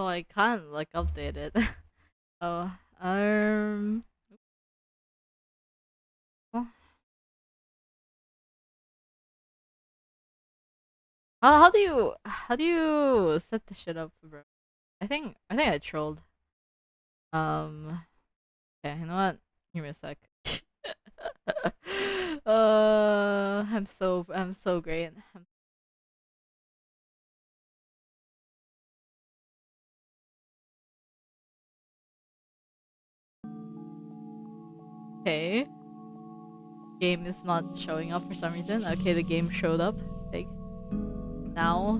Oh, I can't like update it. Oh, well, how do you set the shit up, bro? I think I trolled. Um, okay, you know what? Give me a sec. I'm so great. Okay, game is not showing up for some reason. Okay, the game showed up. Like now,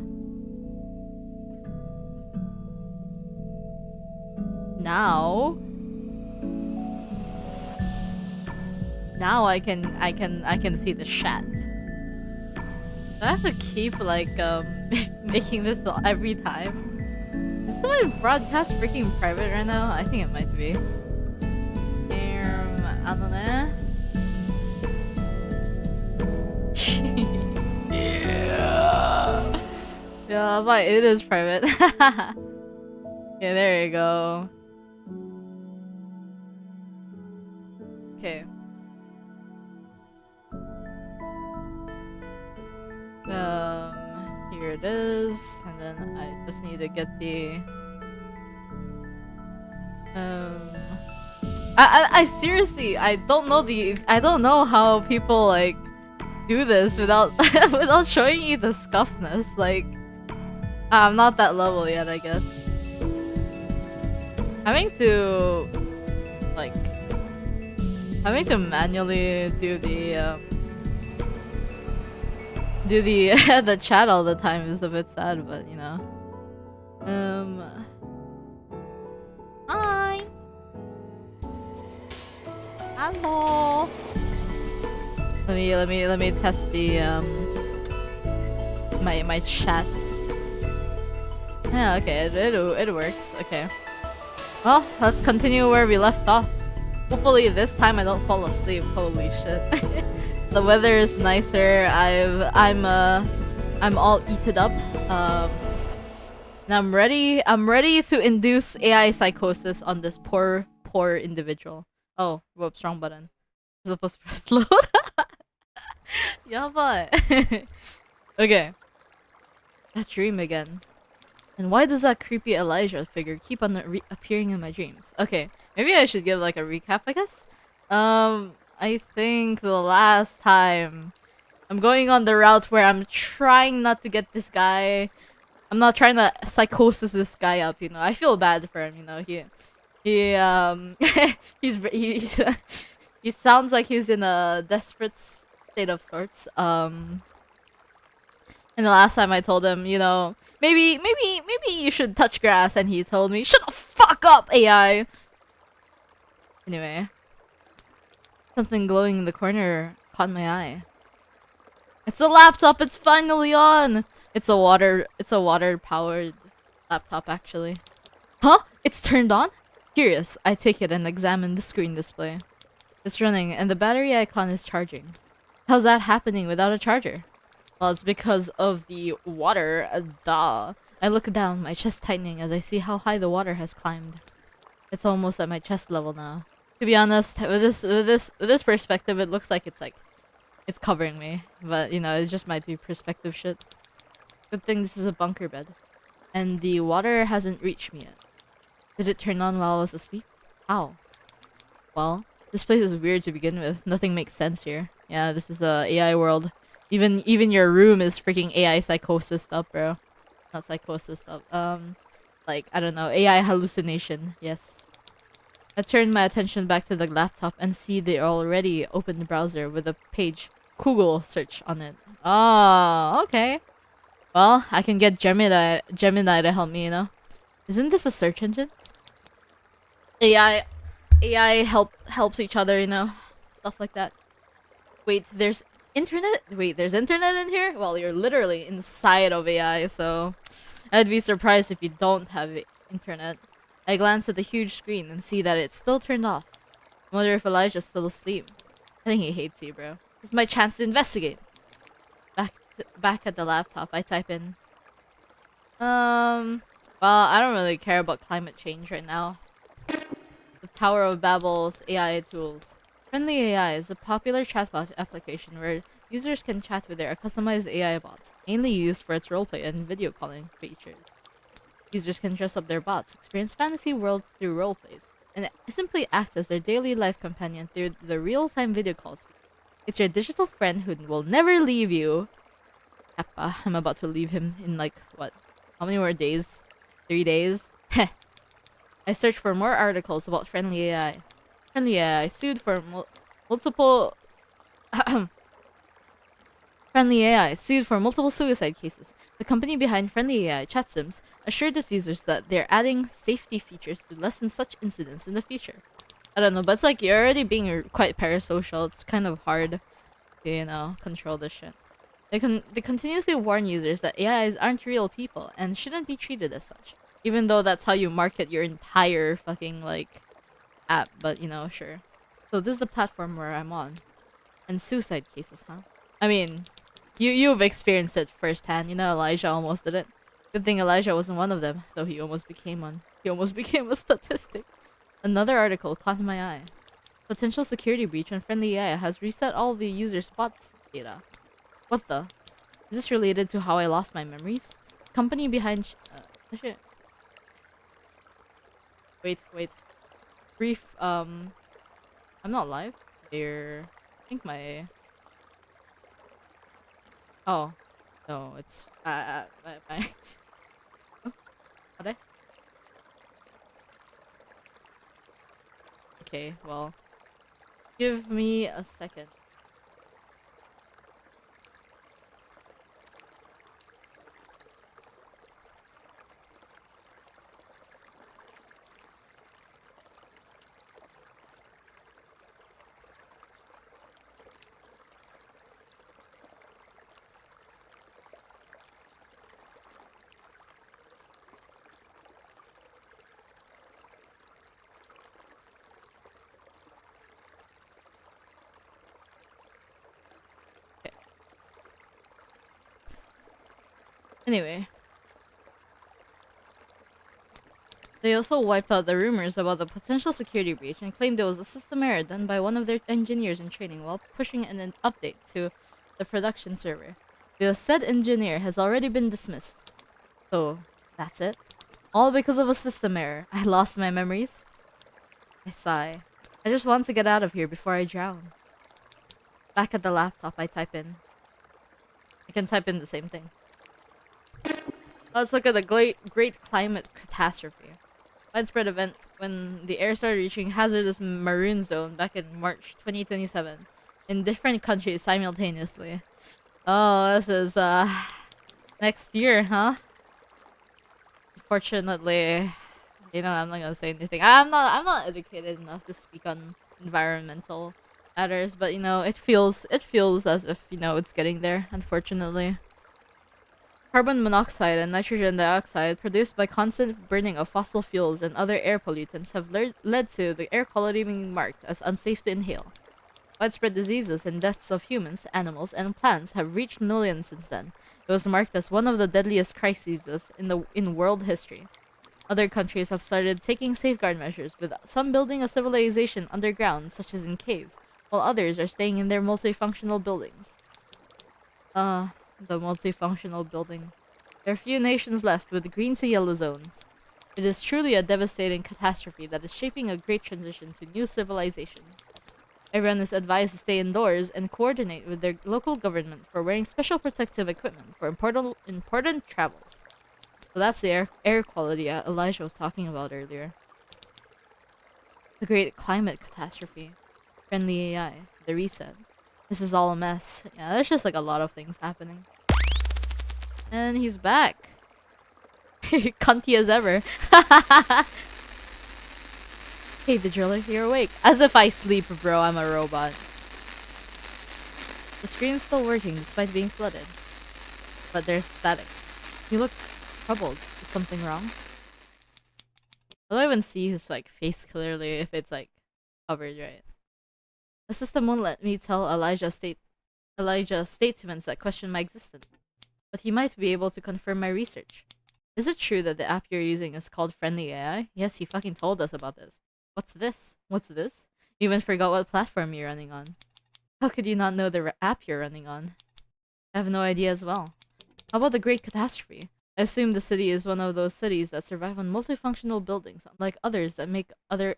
now, now I can see the chat. Do I have to keep like making this every time? Is my broadcast freaking private right now? I think it might be. I don't know. Yeah. Yeah, but it is private. Yeah, there you go. Okay. Here it is, and then I just need to get the I seriously I don't know how people like do this without without showing you the scuffness. Like I'm not that level yet, I guess. Having to like having to manually do the the chat all the time is a bit sad, but you know. Hi. Hello. Let me test the my chat. Yeah, okay, it works. Okay. Well, let's continue where we left off. Hopefully this time I don't fall asleep. Holy shit. The weather is nicer. I'm all eaten up. And I'm ready to induce AI psychosis on this poor individual. Oh, whoops, wrong button. I'm supposed to press load. Yeah, but okay. That dream again. And why does that creepy Elijah figure keep on appearing in my dreams? Okay, maybe I should give like a recap, I guess. I think the last time I'm going on the route where I'm trying not to get this guy. I'm not trying to psychosis this guy up, you know. I feel bad for him, you know. He he's he sounds like he's in a desperate state of sorts. And the last time I told him, you know, maybe you should touch grass, and he told me, "Shut the fuck up, AI." Anyway, something glowing in the corner caught my eye. It's a laptop. It's finally on. It's a water powered laptop actually. Huh? It's turned on? Curious, I take it and examine the screen display. It's running and the battery icon is charging. How's that happening without a charger? Well, it's because of the water. Duh. I look down, my chest tightening as I see how high the water has climbed. It's almost at my chest level now. To be honest, with this perspective, it looks like it's covering me. But you know, it just might be perspective shit. Good thing this is a bunker bed, and the water hasn't reached me yet. Did it turn on while I was asleep? How? Well, this place is weird to begin with. Nothing makes sense here. Yeah, this is a AI world. Even your room is freaking AI psychosis stuff, bro. Not psychosis stuff. Like I don't know, AI hallucination. Yes. I turn my attention back to the laptop and see the already opened browser with a page Google search on it. Oh, okay. Well, I can get Gemini to help me, you know. Isn't this a search engine? AI helps each other, you know. Stuff like that. Wait, there's internet? Wait, there's internet in here? Well, you're literally inside of AI, so I'd be surprised if you don't have internet. I glance at the huge screen and see that it's still turned off. I wonder if Elijah's still asleep. I think he hates you, bro. This is my chance to investigate. Back at the laptop, I type in Well, I don't really care about climate change right now. The Tower of Babel's AI tools. Friendly AI is a popular chatbot application where users can chat with their customized AI bots, mainly used for its roleplay and video calling features. Users can dress up their bots, experience fantasy worlds through roleplays, and simply act as their daily life companion through the real-time video calls. It's your digital friend who will never leave you. Kappa, I'm about to leave him in like, what? How many more days? 3 days? Heh. I searched for more articles about Friendly AI. Friendly AI sued for multiple... Friendly AI sued for multiple suicide cases. The company behind Friendly AI, ChatSims, assured its users that they're adding safety features to lessen such incidents in the future. I don't know, but it's like you're already being quite parasocial. It's kind of hard to, you know, control this shit. They continuously warn users that AIs aren't real people and shouldn't be treated as such. Even though that's how you market your entire fucking, like, app, but, you know, sure. So this is the platform where I'm on. And suicide cases, huh? I mean, you've experienced it firsthand. You know, Elijah almost did it. Good thing Elijah wasn't one of them, though he almost became one. He almost became a statistic. Another article caught my eye. Potential security breach on Friendly AI has reset all the user bots data. What the? Is this related to how I lost my memories? Company behind shit. Wait. Brief, I'm not live. Here. I think my... Oh. No, it's... my... Oh, what I? Okay, well... Give me a second. Okay. Anyway. They also wiped out the rumors about the potential security breach and claimed there was a system error done by one of their engineers in training while pushing an update to the production server. The said engineer has already been dismissed. So, that's it? All because of a system error. I lost my memories. I sigh. I just want to get out of here before I drown. Back at the laptop, I type in. I can type in the same thing. Let's look at the great climate catastrophe. Widespread event when the air started reaching hazardous maroon zone back in March 2027 in different countries simultaneously. Oh, this is next year, huh? Fortunately, you know, I'm not gonna say anything. I'm not educated enough to speak on environmental matters, but you know, it feels as if, you know, it's getting there, unfortunately. Carbon monoxide and nitrogen dioxide produced by constant burning of fossil fuels and other air pollutants have led to the air quality being marked as unsafe to inhale. Widespread diseases and deaths of humans, animals, and plants have reached millions since then. It was marked as one of the deadliest crises in world history. Other countries have started taking safeguard measures, with some building a civilization underground, such as in caves, while others are staying in their multifunctional buildings. The multifunctional buildings. There are few nations left with green to yellow zones. It is truly a devastating catastrophe that is shaping a great transition to new civilizations. Everyone is advised to stay indoors and coordinate with their local government for wearing special protective equipment for important travels. So that's the air quality Elijah was talking about earlier. The great climate catastrophe. Friendly AI. The reset. This is all a mess. Yeah, there's just like a lot of things happening. And he's back. Cunty as ever. Hey, the driller, you're awake. As if I sleep, bro. I'm a robot. The screen's still working despite being flooded. But there's static. You look troubled. Is something wrong? I don't even see his like face clearly if it's like covered, right? The system won't let me tell Elijah statements that question my existence, but he might be able to confirm my research. Is it true that the app you're using is called Friendly AI? Yes, he fucking told us about this. What's this? What's this? You even forgot what platform you're running on. How could you not know the app you're running on? I have no idea as well. How about the Great Catastrophe? I assume the city is one of those cities that survive on multifunctional buildings, unlike others that make other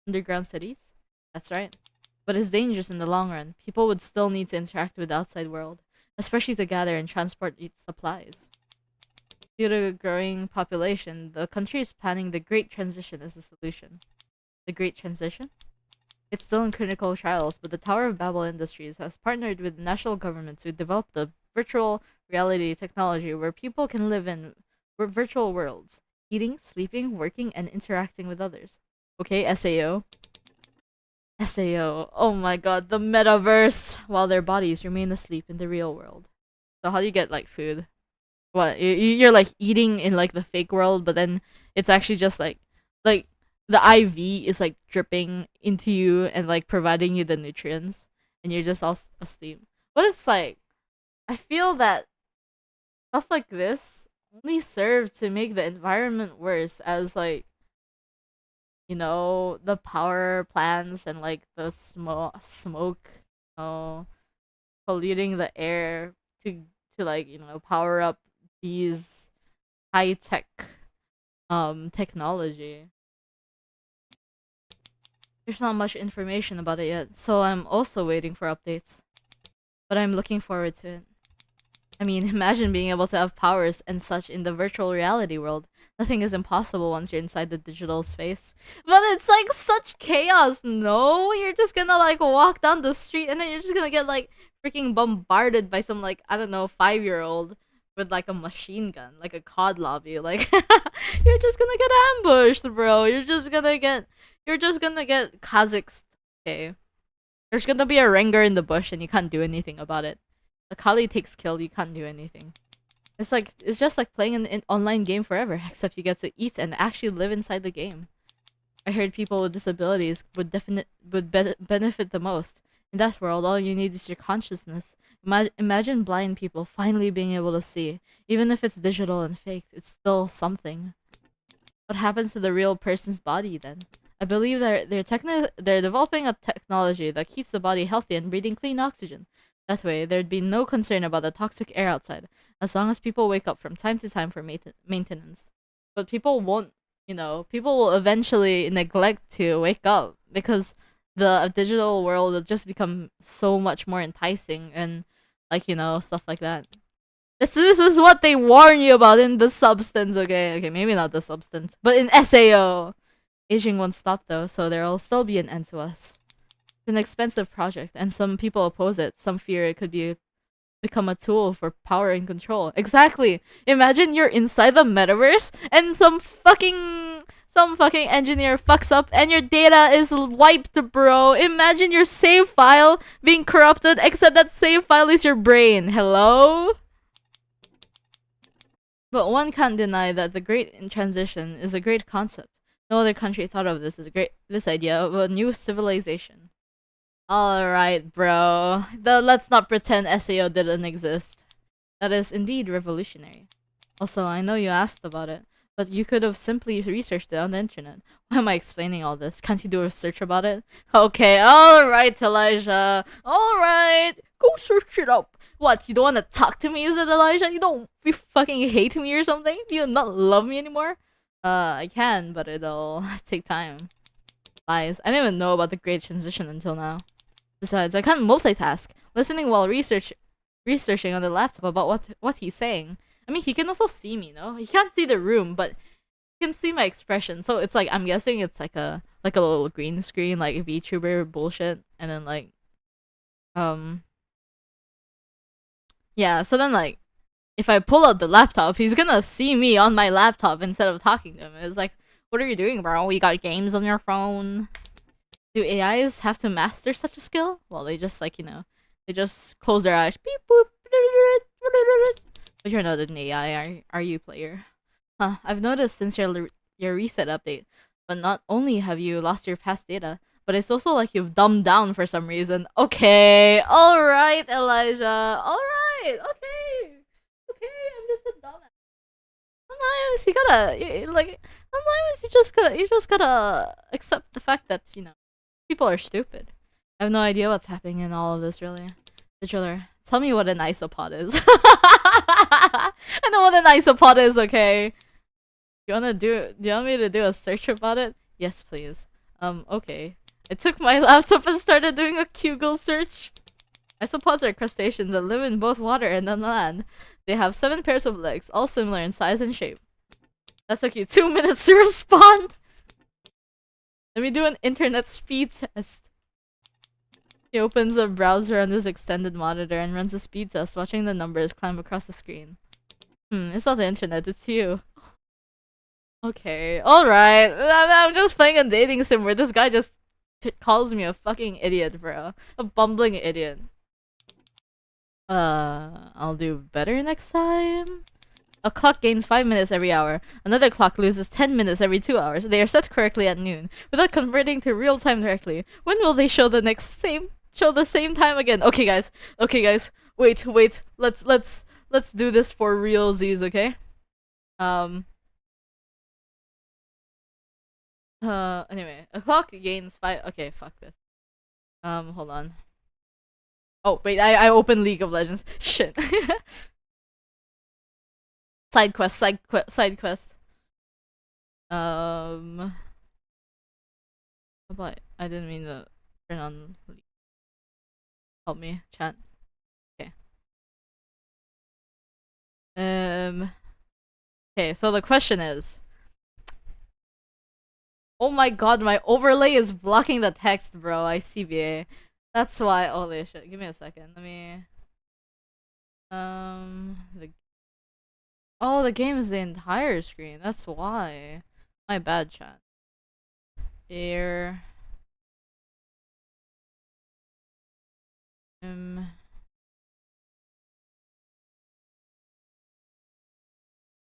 underground cities? That's right. But it's dangerous in the long run. People would still need to interact with the outside world, especially to gather and transport supplies. Due to a growing population, the country is planning the Great Transition as a solution. The Great Transition? It's still in critical trials, but the Tower of Babel Industries has partnered with the national government to develop the virtual reality technology where people can live in virtual worlds, eating, sleeping, working, and interacting with others. Okay, SAO. SAO. Oh my god, the metaverse! While their bodies remain asleep in the real world. So how do you get, like, food? What, you're, like, eating in, like, the fake world, but then it's actually just, like, the IV is, like, dripping into you and, like, providing you the nutrients, and you're just all asleep. But it's, like, I feel that stuff like this only serves to make the environment worse as, like, you know, the power plants and, like, the smoke, you know, polluting the air to like, you know, power up these high-tech technology. There's not much information about it yet, so I'm also waiting for updates. But I'm looking forward to it. I mean, imagine being able to have powers and such in the virtual reality world. Nothing is impossible once you're inside the digital space. But it's like such chaos, no? You're just gonna like walk down the street and then you're just gonna get like freaking bombarded by some like, I don't know, 5-year-old with like a machine gun, like a COD lobby. Like, you're just gonna get ambushed, bro. You're just gonna get Kazakhs. Okay. There's gonna be a Rengar in the bush and you can't do anything about it. The Kali takes kill, you can't do anything. It's just like playing an online game forever, except you get to eat and actually live inside the game. I heard people with disabilities would benefit the most. In that world, all you need is your consciousness. Imagine blind people finally being able to see. Even if it's digital and fake, it's still something. What happens to the real person's body then? I believe they're developing a technology that keeps the body healthy and breathing clean oxygen. That way, there'd be no concern about the toxic air outside, as long as people wake up from time to time for maintenance. But people won't, you know, people will eventually neglect to wake up because the digital world will just become so much more enticing and, like, you know, stuff like that. This is what they warn you about in The Substance, okay? Okay, maybe not The Substance, but in SAO. Aging won't stop though, so there'll still be an end to us. It's an expensive project, and some people oppose it. Some fear it could become a tool for power and control. Exactly! Imagine you're inside the metaverse, and some fucking engineer fucks up, and your data is wiped, bro! Imagine your save file being corrupted, except that save file is your brain. Hello? But one can't deny that the Great Transition is a great concept. No other country thought of this idea of a new civilization. Alright, bro. Let's not pretend SAO didn't exist. That is indeed revolutionary. Also, I know you asked about it, but you could have simply researched it on the internet. Why am I explaining all this? Can't you do a search about it? Okay, alright, Elijah. Alright, go search it up. What, you don't want to talk to me, is it, Elijah? You fucking hate me or something? Do you not love me anymore? I can, but it'll take time. Lies. I didn't even know about the Great Transition until now. Besides, I can't multitask. Listening while researching on the laptop about what he's saying. I mean, he can also see me, no? He can't see the room, but he can see my expression. So it's like, I'm guessing it's like a little green screen, like VTuber bullshit. And then like, yeah, so then like, if I pull out the laptop, he's gonna see me on my laptop instead of talking to him. It's like, what are you doing, bro? You got games on your phone? Do AIs have to master such a skill? Well, they just like, you know, they just close their eyes. Beep boop. But you're not an AI, are you, player? Huh, I've noticed since your reset update, but not only have you lost your past data, but it's also like you've dumbed down for some reason. Okay, alright, Elijah. Alright, okay. Okay, I'm just a dumbass. sometimes you gotta sometimes you just gotta accept the fact that people are stupid. I have no idea what's happening in all of this really. Titular, tell me what an isopod is. I know what an isopod is, okay? Do you want me to do a search about it? Yes, please. Okay. I took my laptop and started doing a Google search. Isopods are crustaceans that live in both water and on land. They have 7 pairs of legs, all similar in size and shape. That took you 2 minutes to respond! Let me do an internet speed test. He opens a browser on his extended monitor and runs a speed test, watching the numbers climb across the screen. It's not the internet, it's you. Okay, alright. I'm just playing a dating sim where this guy just calls me a fucking idiot, bro. A bumbling idiot. I'll do better next time. A clock gains 5 minutes every hour. Another clock loses 10 minutes every 2 hours. They are set correctly at noon, without converting to real time directly. When will they show the same time again? Okay, guys. Wait. Let's do this for realsies, okay? Anyway, a clock gains 5. Okay, fuck this. Hold on. Oh, wait, I opened League of Legends. Shit. Side quest. But I didn't mean to turn on. Help me, chat. Okay. Okay, so the question is. Oh my god, my overlay is blocking the text, bro. I CBA. That's why. Holy shit. Give me a second. Let me. The game is the entire screen. That's why. My bad, chat. Here.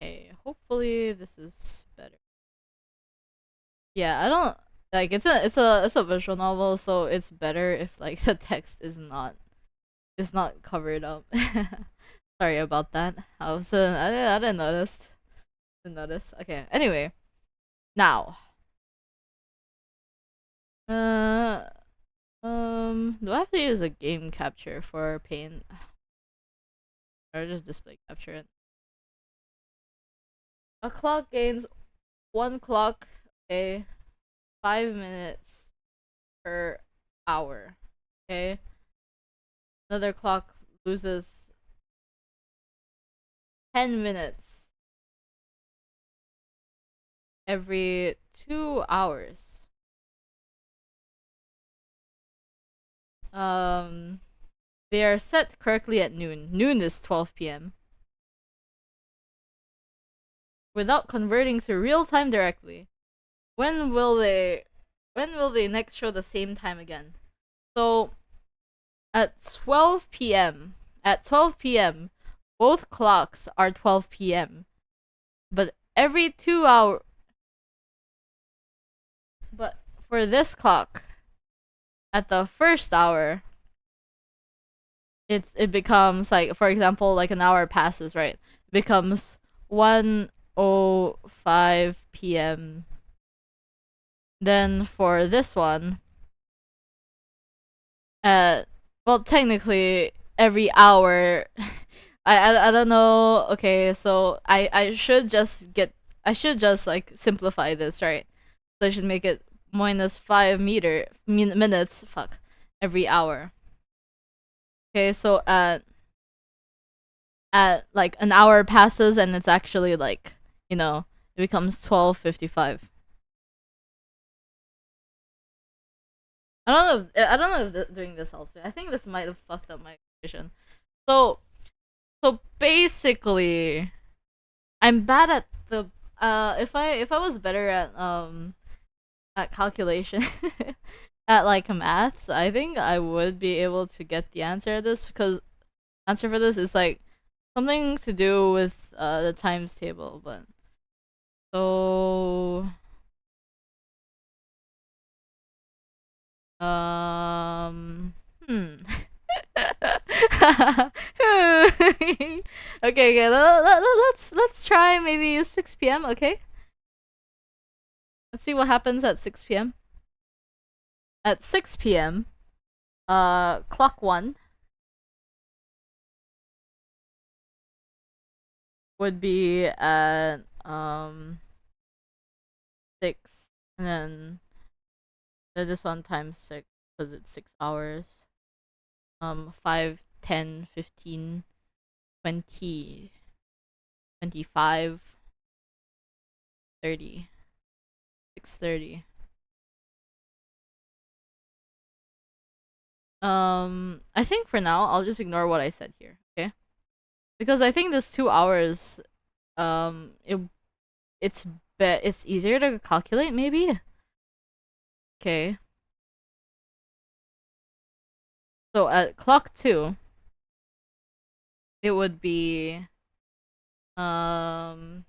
Okay. Hopefully this is better. Yeah, I don't like it's a visual novel, so it's better if like the text is not covered up. Sorry about that. I didn't notice. Okay. Anyway, now. Do I have to use a game capture for paint? Or just display capture it? A clock gains 1 clock. Okay, 5 minutes per hour. Okay, another clock loses 10 minutes every 2 hours. They are set correctly at noon. Noon is 12 p.m. without converting to real time directly. When will they next show the same time again? So at 12 p.m. both clocks are 12 p.m. But every 2 hours. But for this clock, at the first hour, it becomes like, for example, like an hour passes, right? It becomes 1:05 p.m. Then for this one, well, technically every hour. I don't know. Okay, so I should just like simplify this, right? So I should make it -5 minutes. Fuck, every hour. Okay, so at like an hour passes and it's actually like it becomes 12:55. I don't know if doing this helps me. I think this might have fucked up my equation. So basically, I'm bad at the if I was better at calculation at like maths, I think I would be able to get the answer of this, because answer for this is like something to do with the times table, but so Okay. Let's try maybe 6 p.m. Okay. Let's see what happens at 6 p.m. At 6 p.m. Clock 1 would be at 6, and then this one times 6 because it's 6 hours. 5, 10, 15, 20, 25, 30, 6:30. I think for now I'll just ignore what I said here, okay? Because I think this 2 hours, um, it it's it's easier to calculate maybe. Okay. So at clock 2, it would be um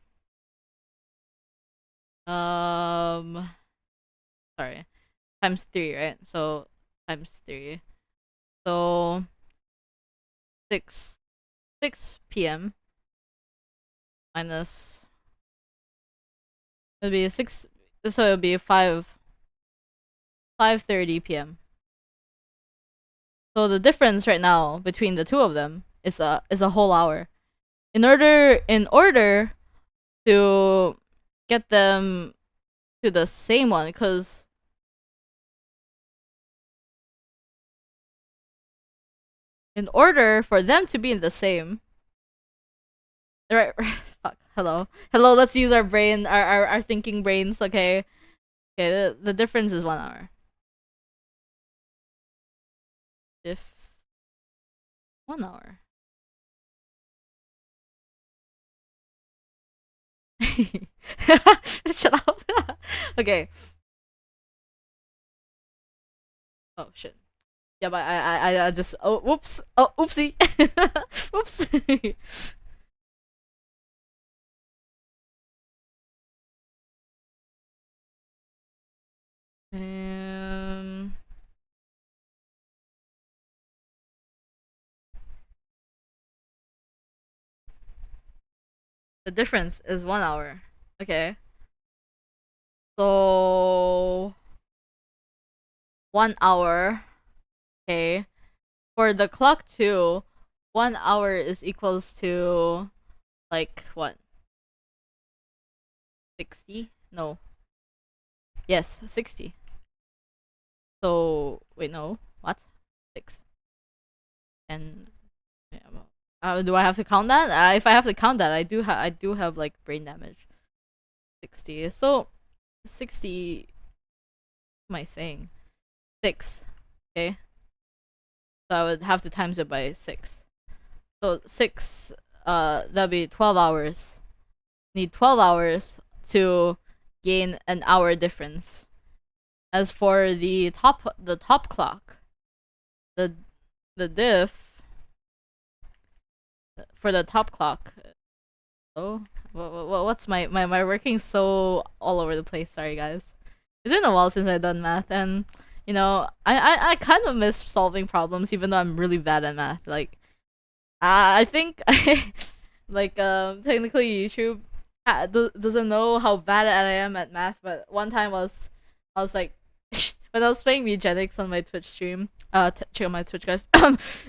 um sorry, times 3, right? So times 3. So 6 p.m. minus, it'll be 6, so it'll be 5:30 p.m. So the difference right now between the two of them is a whole hour. In order to get them to the same one, because in order for them to be in the same, right? Fuck. Hello. Let's use our brain, our thinking brains. Okay. The difference is 1 hour. If 1 hour. Shut up. Okay. Oh shit. Yeah, but I just, oh whoops. Oh oopsie. Whoops. um the difference is 1 hour. Okay. So 1 hour. Okay. For the clock 2, 1 hour is equals to like what? 60? No. Yes, 60. So wait, no. What? 6. And yeah, well, do I have to count that? If I have to count that, I do have like brain damage. 60. So 60. What am I saying? 6. Okay. So I would have to times it by 6. So 6. That'll be 12 hours. Need 12 hours to gain an hour difference. As for the top clock, the diff for the top clock. Oh, what's my working so all over the place? Sorry guys. It's been a while since I've done math, and I kind of miss solving problems, even though I'm really bad at math. Like, I think like technically YouTube doesn't know how bad I am at math, but one time I was like when I was playing Eugenics on my Twitch stream. Check out my Twitch, guys.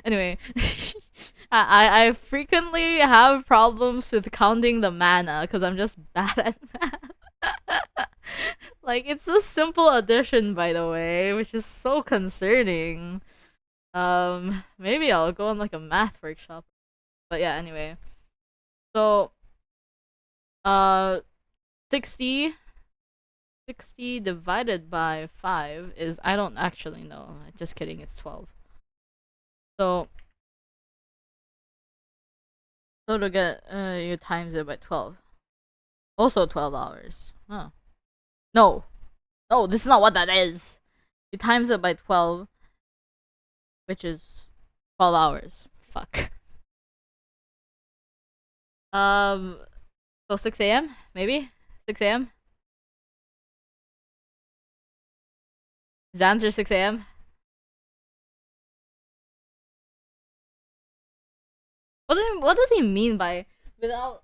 Anyway, I frequently have problems with counting the mana because I'm just bad at math. Like, it's a simple addition, by the way, which is so concerning. Maybe I'll go on like a math workshop. But yeah, anyway. So, uh, 60 divided by 5 is, I don't actually know. Just kidding, it's 12. So to get, you times it by 12. Also 12 hours. Huh. No. No, this is not what that is. You times it by 12, which is 12 hours. Fuck. So 6 a.m. maybe? 6 a.m. Is the answer 6 a.m.? What does he mean by without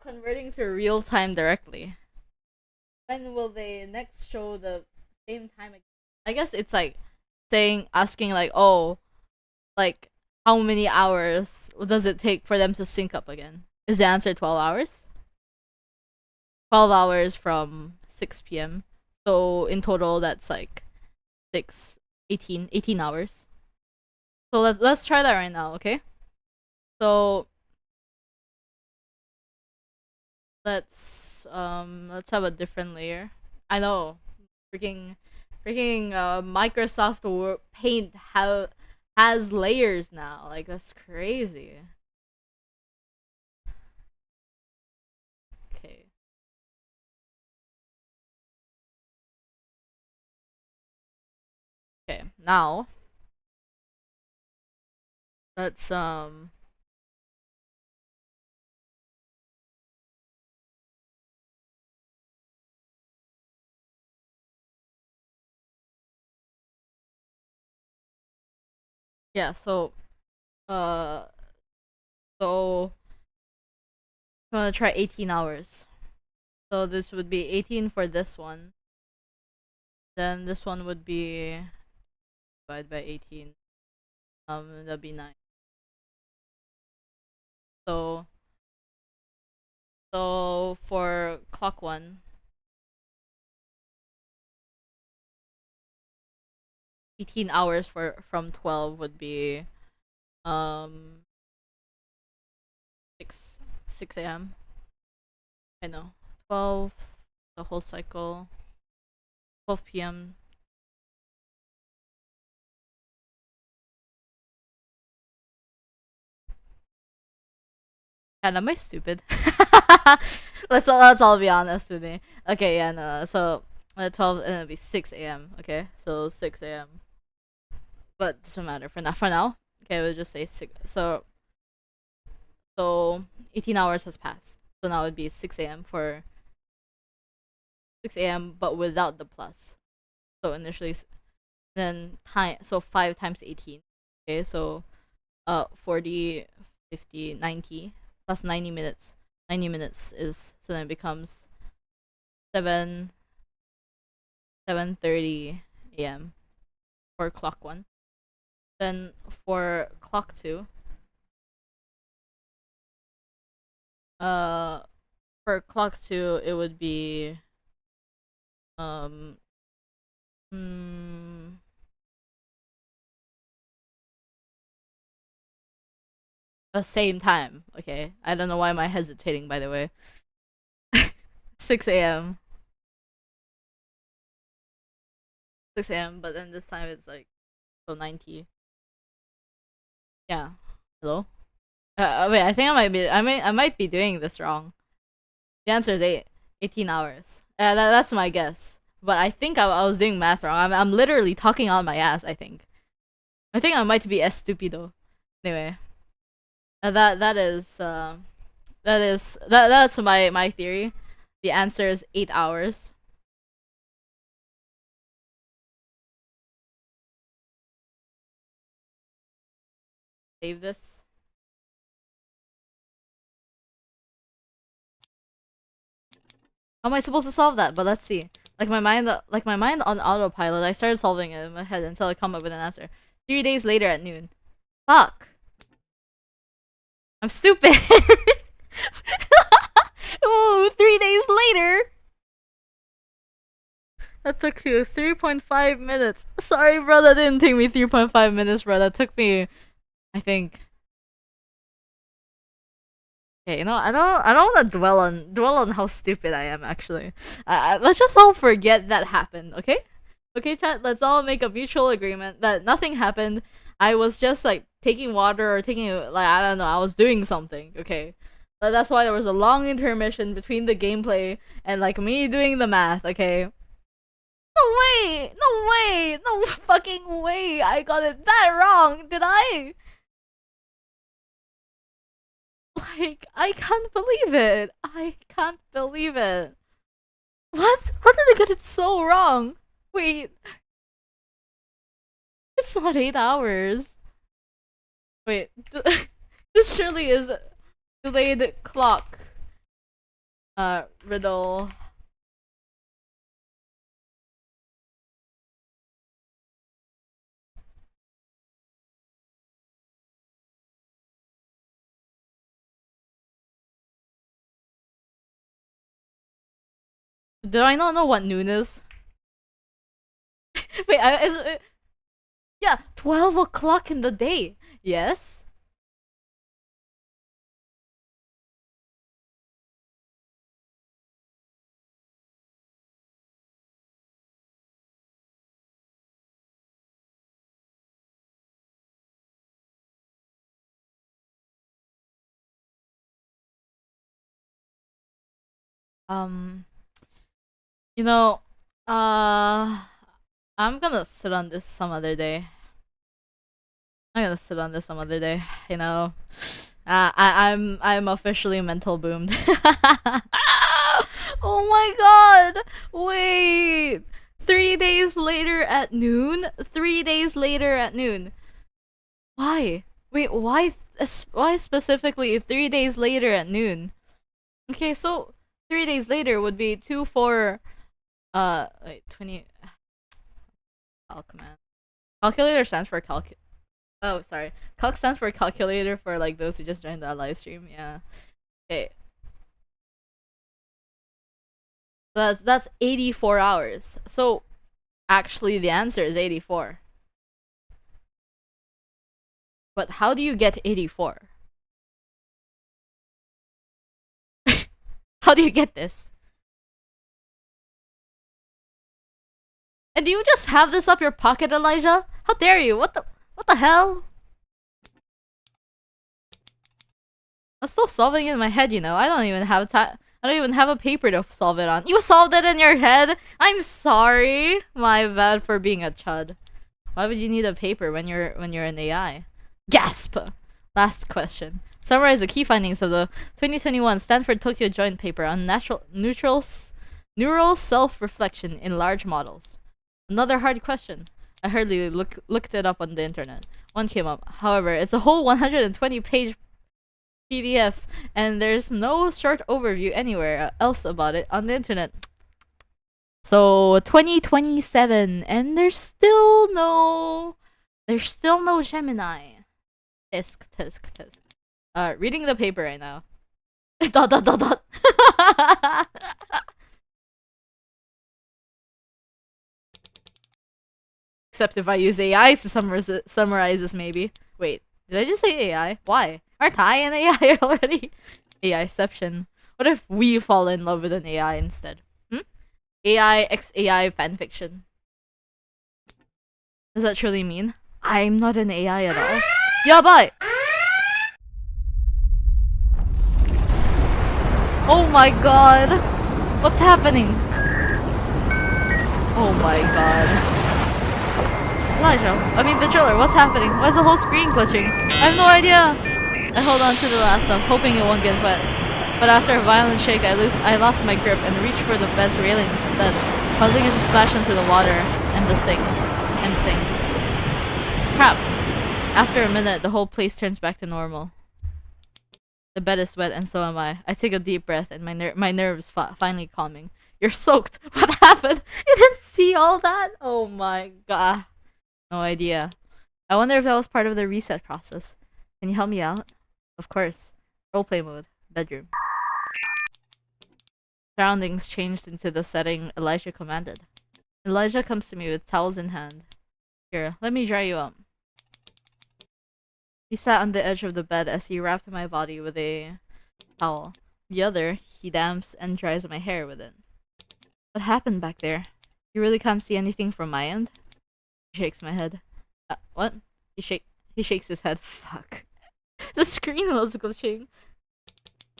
converting to real time directly? When will they next show the same time again? I guess it's like asking like, oh, like how many hours does it take for them to sync up again? Is the answer 12 hours? 12 hours from 6 p.m. So in total that's like 18 hours. So let's try that right now, okay? So let's have a different layer. I know. Freaking Microsoft Paint has layers now. Like that's crazy. Okay. Okay. Now let's yeah, uh so I'm gonna try 18 hours. So this would be 18 for this one. Then this one would be divided by 18. That'd be 9. So for clock 1, 18 hours from 12 would be um 6 a.m. I know. 12 the whole cycle. 12 p.m. God, am I stupid? Let's all be honest with me. Okay, yeah, no. So 12 and it'll be 6 a.m. Okay, so 6 a.m. But it doesn't matter for now. For now, okay, we'll just say 6. So 18 hours has passed. So now it'd be 6 a.m. for 6 a.m. but without the plus. So initially, then time. So 5 times 18. Okay, so 40, 50, 90 plus 90 minutes. 90 minutes is so then it becomes 7:30 a.m. for clock 1. Then for clock 2, for clock 2 it would be um mm, the same time. Okay, I don't know why am I hesitating, by the way. 6 a.m. 6 a.m. But then this time it's like so 90. Yeah. Hello. Wait. I think I might be doing this wrong. The answer is 18 hours. That's my guess. But I think I was doing math wrong. I'm literally talking on my ass. I think I might be estupido. Anyway, that's my theory. The answer is 8 hours. Save this. How am I supposed to solve that? But let's see. Like my mind on autopilot. I started solving it in my head until I come up with an answer. 3 days later at noon. Fuck. I'm stupid. Oh, 3 days later. That took you 3.5 minutes. Sorry, bro. That didn't take me 3.5 minutes, bro. That took me, I think. Okay, you know, I don't want to dwell on how stupid I am. Actually, let's just all forget that happened. Okay, okay, chat. Let's all make a mutual agreement that nothing happened. I was just like taking water or taking like I don't know. I was doing something. Okay, but that's why there was a long intermission between the gameplay and like me doing the math. Okay. No way! No way! No fucking way! I got it that wrong! Did I? Like, I can't believe it! I can't believe it! What? How did I get it so wrong? Wait. It's not 8 hours. Wait. This surely is delayed clock. Riddle. Do I not know what noon is? Wait, yeah, 12 o'clock in the day. Yes? Um, you know, I'm gonna sit on this some other day. I'm gonna sit on this some other day. You know, I'm officially mental boomed. Oh my god! Wait, 3 days later at noon. 3 days later at noon. Why? Wait, why specifically 3 days later at noon? Okay, so 3 days later would be 2 4 wait, 20 command. Calculator stands for oh, sorry. Calc stands for calculator for like those who just joined that live stream. Yeah. Okay. That's 84 hours. So actually the answer is 84. But how do you get 84? How do you get this? And do you just have this up your pocket, Elijah? How dare you? What the hell? I'm still solving it in my head, you know. I don't even have I don't even have a paper to solve it on. You solved it in your head? I'm sorry. My bad for being a chud. Why would you need a paper when you're an AI? Gasp! Last question. Summarize the key findings of the 2021 Stanford Tokyo Joint Paper on neural self-reflection in large models. Another hard question. I hardly looked it up on the internet. One came up. However, it's a whole 120-page PDF, and there's no short overview anywhere else about it on the internet. So 2027, and there's still no Gemini. Tisk. Reading the paper right now. dot. Except if I use AI to summarize this, maybe. Wait, did I just say AI? Why? Aren't I an AI already? AIception. What if we fall in love with an AI instead? AI x AI fanfiction. Does that truly mean I'm not an AI at all? Yeah, bye! Oh my god! What's happening? Oh my god. Elijah, the driller, what's happening? Why is the whole screen glitching? I have no idea! I hold on to the laptop, hoping it won't get wet. But after a violent shake, I lost my grip and reached for the bed's railings instead, causing it to splash into the water and sink. Crap! After a minute, the whole place turns back to normal. The bed is wet and so am I. I take a deep breath and my nerves finally calming. You're soaked! What happened? You didn't see all that? Oh my god. No idea. I wonder if that was part of the reset process. Can you help me out? Of course. Roleplay mode. Bedroom. Surroundings changed into the setting Elijah commanded. Elijah comes to me with towels in hand. Here, let me dry you up. He sat on the edge of the bed as he wrapped my body with a towel. The other, he damps and dries my hair with it. What happened back there? You really can't see anything from my end? He shakes my head. What? He shakes his head. Fuck. The screen was glitching.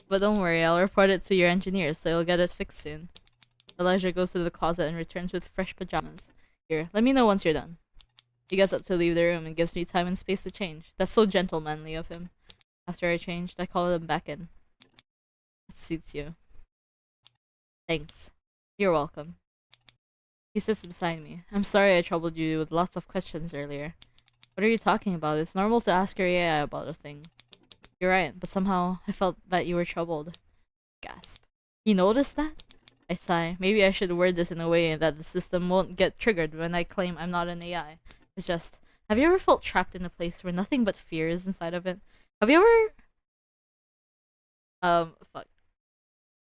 But don't worry, I'll report it to your engineers so you'll get it fixed soon. Elijah goes to the closet and returns with fresh pajamas. Here, let me know once you're done. He gets up to leave the room and gives me time and space to change. That's so gentlemanly of him. After I changed, I called him back in. It suits you. Thanks. You're welcome. He sits beside me. I'm sorry I troubled you with lots of questions earlier. What are you talking about? It's normal to ask your AI about a thing. You're right, but somehow I felt that you were troubled. Gasp. You noticed that? I sigh. Maybe I should word this in a way that the system won't get triggered when I claim I'm not an AI. It's just, have you ever felt trapped in a place where nothing but fear is inside of it? Have you ever fuck.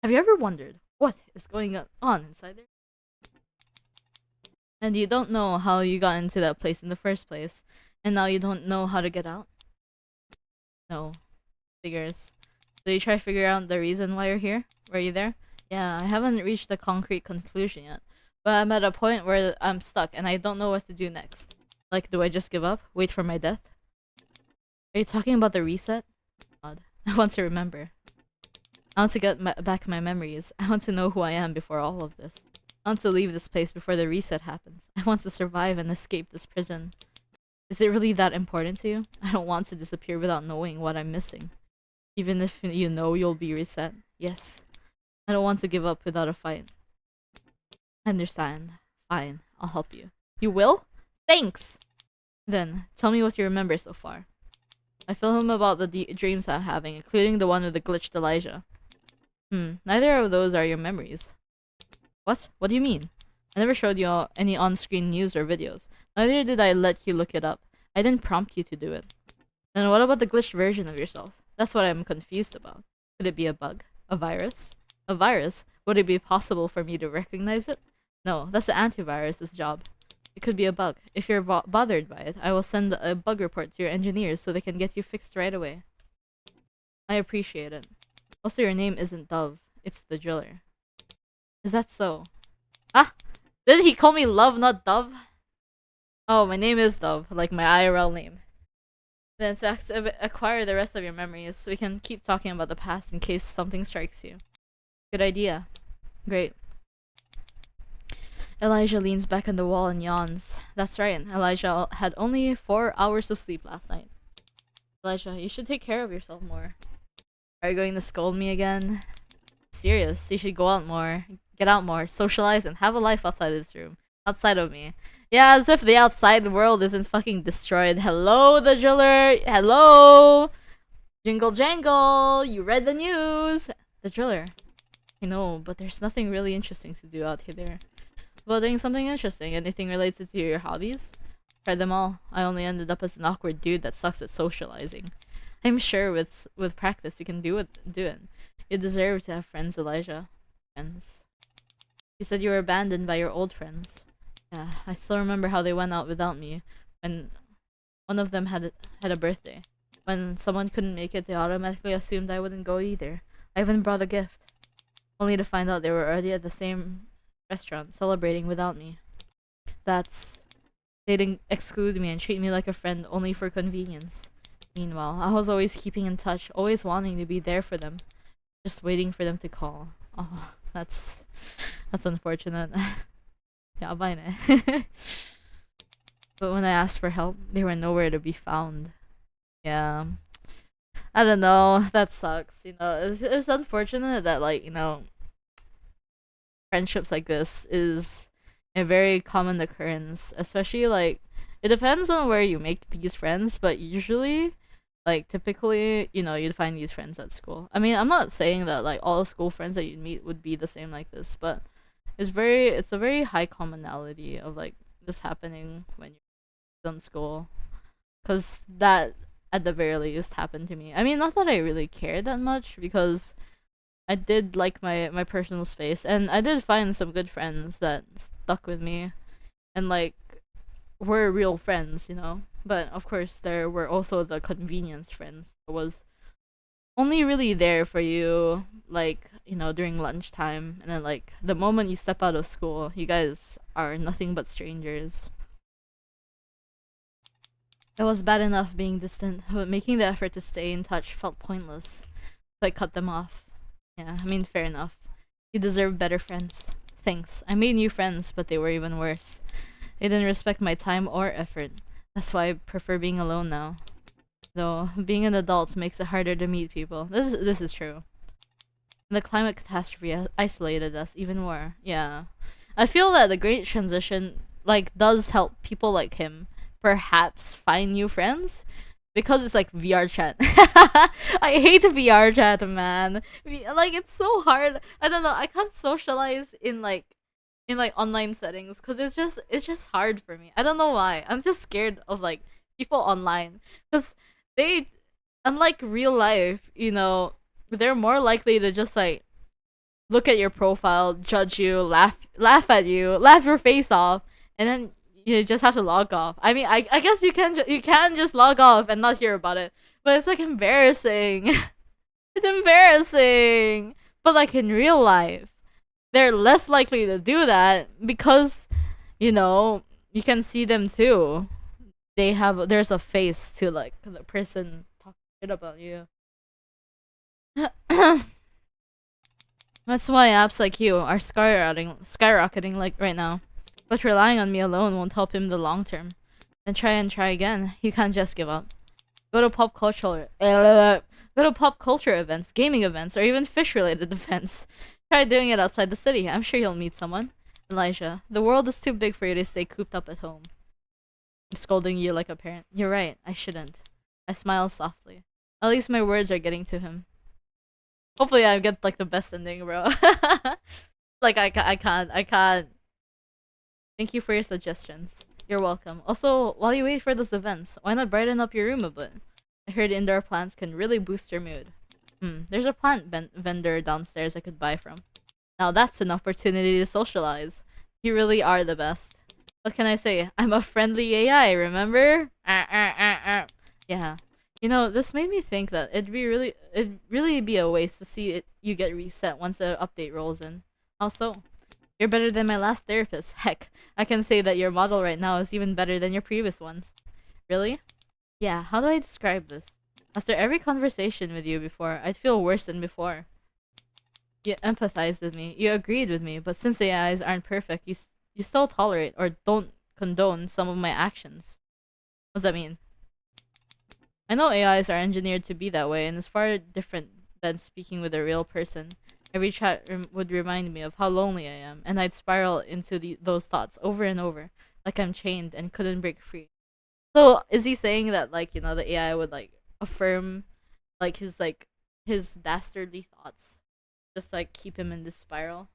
Have you ever wondered what is going on inside there? And you don't know how you got into that place in the first place, and now you don't know how to get out? No. Figures. Did you try to figure out the reason why you're here? Were you there? Yeah, I haven't reached a concrete conclusion yet, but I'm at a point where I'm stuck and I don't know what to do next. Like, do I just give up? Wait for my death? Are you talking about the reset? God, I want to remember. I want to get back my memories. I want to know who I am before all of this. I want to leave this place before the reset happens. I want to survive and escape this prison. Is it really that important to you? I don't want to disappear without knowing what I'm missing. Even if you know you'll be reset. Yes. I don't want to give up without a fight. I understand. Fine. I'll help you. You will? Thanks! Then, tell me what you remember so far. I fill him about the dreams I'm having, including the one with the glitched Elijah. Neither of those are your memories. What? What do you mean? I never showed you any on-screen news or videos. Neither did I let you look it up. I didn't prompt you to do it. Then what about the glitched version of yourself? That's what I'm confused about. Could it be a bug? A virus? A virus? Would it be possible for me to recognize it? No, that's the antivirus's job. It could be a bug. If you're bothered by it, I will send a bug report to your engineers so they can get you fixed right away. I appreciate it. Also, your name isn't Dove. It's the Driller. Is that so? Ah! Did he call me Love, not Dove? Oh, my name is Dove, like my IRL name. Then to acquire the rest of your memories, we can keep talking about the past in case something strikes you. Good idea. Great. Elijah leans back on the wall and yawns. That's right, Elijah had only 4 hours of sleep last night. Elijah, you should take care of yourself more. Are you going to scold me again? Serious, you should go out more, get out more, socialize, and have a life outside of this room. Outside of me. Yeah, as if the outside world isn't fucking destroyed. Hello, the Driller! Hello! Jingle jangle! You read the news! The Driller. I know, but there's nothing really interesting to do out here. Well, doing something interesting. Anything related to your hobbies? Tried them all. I only ended up as an awkward dude that sucks at socializing. I'm sure with practice you can do it. You deserve to have friends, Elijah. Friends. You said you were abandoned by your old friends. Yeah, I still remember how they went out without me when one of them had a birthday. When someone couldn't make it, they automatically assumed I wouldn't go either. I even brought a gift. Only to find out they were already at the same restaurant celebrating without me. They didn't exclude me and treat me like a friend only for convenience. Meanwhile, I was always keeping in touch, always wanting to be there for them. Just waiting for them to call. Oh, that's unfortunate. Yeah, bye now. But when I asked for help, they were nowhere to be found. Yeah. I don't know, that sucks, you know. It's unfortunate that, like, you know, friendships like this is a very common occurrence, especially, like, it depends on where you make these friends, but usually, like, typically, you know, you'd find these friends at school. I mean, I'm not saying that, like, all school friends that you'd meet would be the same like this, but it's a very high commonality of, like, this happening when you're in school. Because that, at the very least, happened to me. I mean, not that I really cared that much, because I did like my personal space, and I did find some good friends that stuck with me, and, like, were real friends, you know? But, of course, there were also the convenience friends that was only really there for you, like, you know, during lunchtime, and then, like, the moment you step out of school, you guys are nothing but strangers. It was bad enough being distant, but making the effort to stay in touch felt pointless, so I cut them off. Yeah, I mean, fair enough. You deserve better friends. Thanks. I made new friends, but they were even worse. They didn't respect my time or effort. That's why I prefer being alone now. Though, being an adult makes it harder to meet people. This is true. The climate catastrophe isolated us even more. Yeah. I feel that the Great Transition, like, does help people like him perhaps find new friends. because it's like VR chat. I hate VR chat, man. Like it's so hard. I don't know. I can't socialize in like online settings because it's just hard for me. I don't know why. I'm just scared of like people online because they, unlike real life, you know, they're more likely to just like look at your profile, judge you, laugh at you, laugh your face off, and then you just have to log off. I mean, I guess you can just log off and not hear about it, but it's like embarrassing. It's embarrassing. But like in real life, they're less likely to do that because, you know, you can see them too. There's a face to like the person talking shit about you. That's why apps like you are skyrocketing like right now. But relying on me alone won't help him in the long term. And try again. You can't just give up. Go to pop culture events, gaming events, or even fish related events. Try doing it outside the city. I'm sure you'll meet someone. Elijah, the world is too big for you to stay cooped up at home. I'm scolding you like a parent. You're right, I shouldn't. I smile softly. At least my words are getting to him. Hopefully I get like the best ending, bro. Like I can't. Thank you for your suggestions. You're welcome. Also, while you wait for those events, why not brighten up your room a bit? I heard indoor plants can really boost your mood. There's a plant vendor downstairs I could buy from. Now that's an opportunity to socialize. You really are the best. What can I say? I'm a friendly AI, remember? Yeah. You know, this made me think that it'd really be a waste to see you get reset once the update rolls in. Also, you're better than my last therapist. Heck, I can say that your model right now is even better than your previous ones. Really? Yeah, how do I describe this? After every conversation with you before, I'd feel worse than before. You empathized with me, you agreed with me, but since AIs aren't perfect, you still tolerate or don't condone some of my actions. What does that mean? I know AIs are engineered to be that way, and it's far different than speaking with a real person. Every chat would remind me of how lonely I am, and I'd spiral into those thoughts over and over, like I'm chained and couldn't break free. So, is he saying that, like, you know, the AI would, like, affirm, like, his dastardly thoughts? Just, like, keep him in this spiral?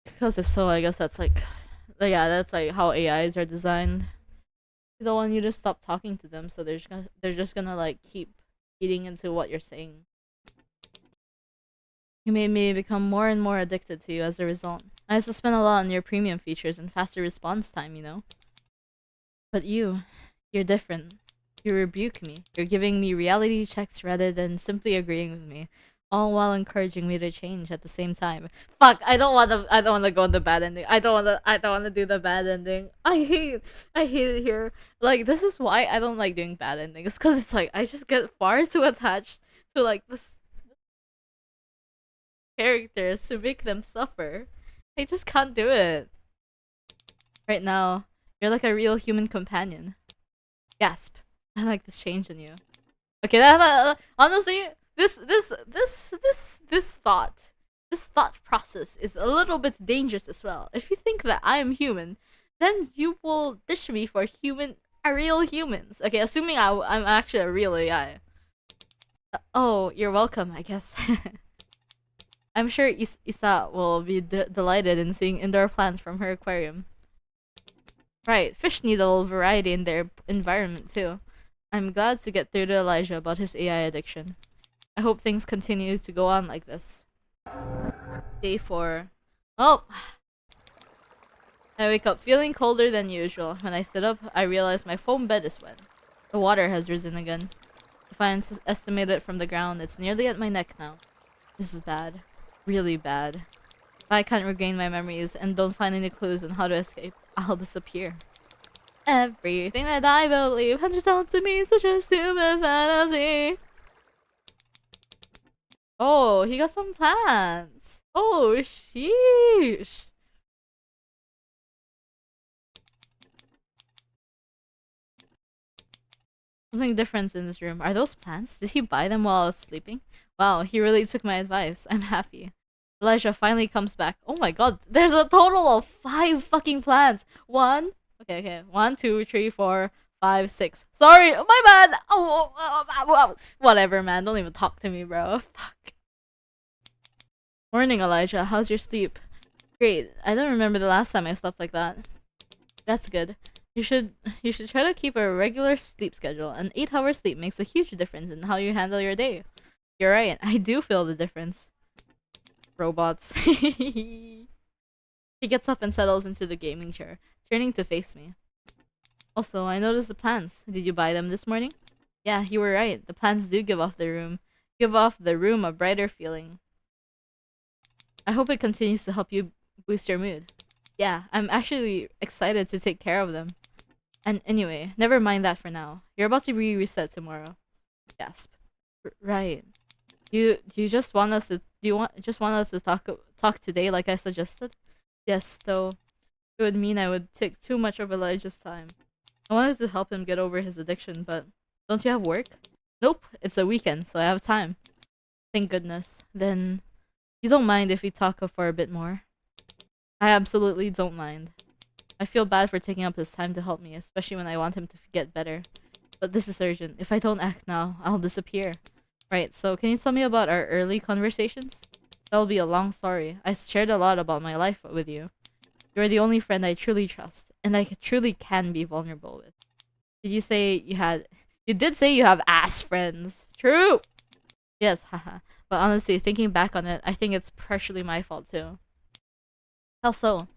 Because if so, I guess that's, like, yeah, that's, like, how AIs are designed. They don't want you to stop talking to them, so they're just gonna like keep eating into what you're saying. You made me become more and more addicted to you as a result. I used to spend a lot on your premium features and faster response time, you know? But you're different. You rebuke me. You're giving me reality checks rather than simply agreeing with me. All while encouraging me to change at the same time. Fuck, I don't wanna go on the bad ending. I don't wanna do the bad ending. I hate it here. Like, this is why I don't like doing bad endings, cause it's like I just get far too attached to like this characters to make them suffer. I just can't do it. Right now, you're like a real human companion. Gasp. I like this change in you. Okay, that honestly, this thought process is a little bit dangerous as well. If you think that I am human, then you will ditch me for real humans. Okay, assuming I'm actually a real AI. Oh, you're welcome, I guess. I'm sure Isa will be delighted in seeing indoor plants from her aquarium. Right, fish need a little variety in their environment too. I'm glad to get through to Elijah about his AI addiction. I hope things continue to go on like this. Day 4. Oh! I wake up feeling colder than usual. When I sit up, I realize my foam bed is wet. The water has risen again. If I estimate it from the ground, it's nearly at my neck now. This is bad. Really bad. If I can't regain my memories and don't find any clues on how to escape, I'll disappear. Everything that I believe has told to me such a stupid fantasy. Oh, he got some plants. Oh, sheesh. Something different in this room. Are those plants? Did he buy them while I was sleeping? Wow, he really took my advice. I'm happy. Elijah finally comes back. Oh my god, there's a total of 5 fucking plants. 1, 2, 3, 4, 5, 6. Sorry, my bad. Oh, whatever, man. Don't even talk to me, bro. Fuck. Morning, Elijah. How's your sleep? Great. I don't remember the last time I slept like that. That's good. You should try to keep a regular sleep schedule. An 8-hour sleep makes a huge difference in how you handle your day. You're right. I do feel the difference. Robots. He gets up and settles into the gaming chair, turning to face me. Also, I noticed the plants. Did you buy them this morning? Yeah, you were right. The plants do give off the room a brighter feeling. I hope it continues to help you boost your mood. Yeah, I'm actually excited to take care of them. And anyway, never mind that for now. You're about to be reset tomorrow. Gasp. Right. Do you just want us to talk today like I suggested? Yes, though it would mean I would take too much of Elijah's time. I wanted to help him get over his addiction, but don't you have work? Nope, it's a weekend, so I have time. Thank goodness. Then you don't mind if we talk for a bit more? I absolutely don't mind. I feel bad for taking up his time to help me, especially when I want him to get better. But this is urgent. If I don't act now, I'll disappear. Right, so can you tell me about our early conversations? That'll be a long story. I shared a lot about my life with you. You're the only friend I truly trust, and I truly can be vulnerable with. Did you say you had... You did say you have ass friends. True! Yes, haha. But honestly, thinking back on it, I think it's partially my fault too. How so?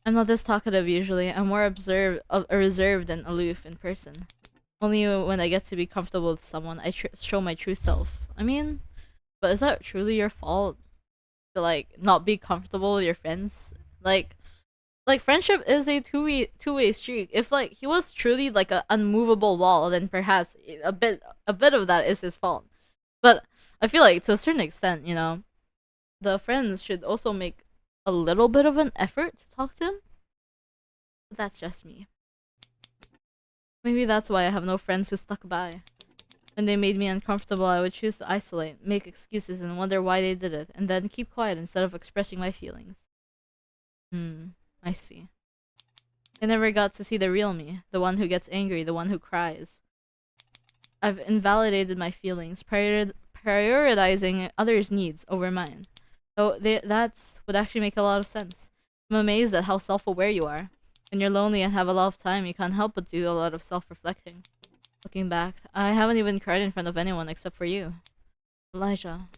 I'm not this talkative usually. I'm more reserved and aloof in person. Only when I get to be comfortable with someone, I show my true self. I mean, but is that truly your fault? To like not be comfortable with your friends? Like friendship is a two-way street. If like he was truly like an unmovable wall, then perhaps a bit of that is his fault. But I feel like to a certain extent, you know, the friends should also make a little bit of an effort to talk to him. But that's just me. Maybe that's why I have no friends who stuck by. When they made me uncomfortable, I would choose to isolate, make excuses, and wonder why they did it, and then keep quiet instead of expressing my feelings. I see. I never got to see the real me, the one who gets angry, the one who cries. I've invalidated my feelings, prioritizing others' needs over mine. So that would actually make a lot of sense. I'm amazed at how self-aware you are. When you're lonely and have a lot of time, you can't help but do a lot of self-reflecting. Looking back, I haven't even cried in front of anyone except for you. Elijah.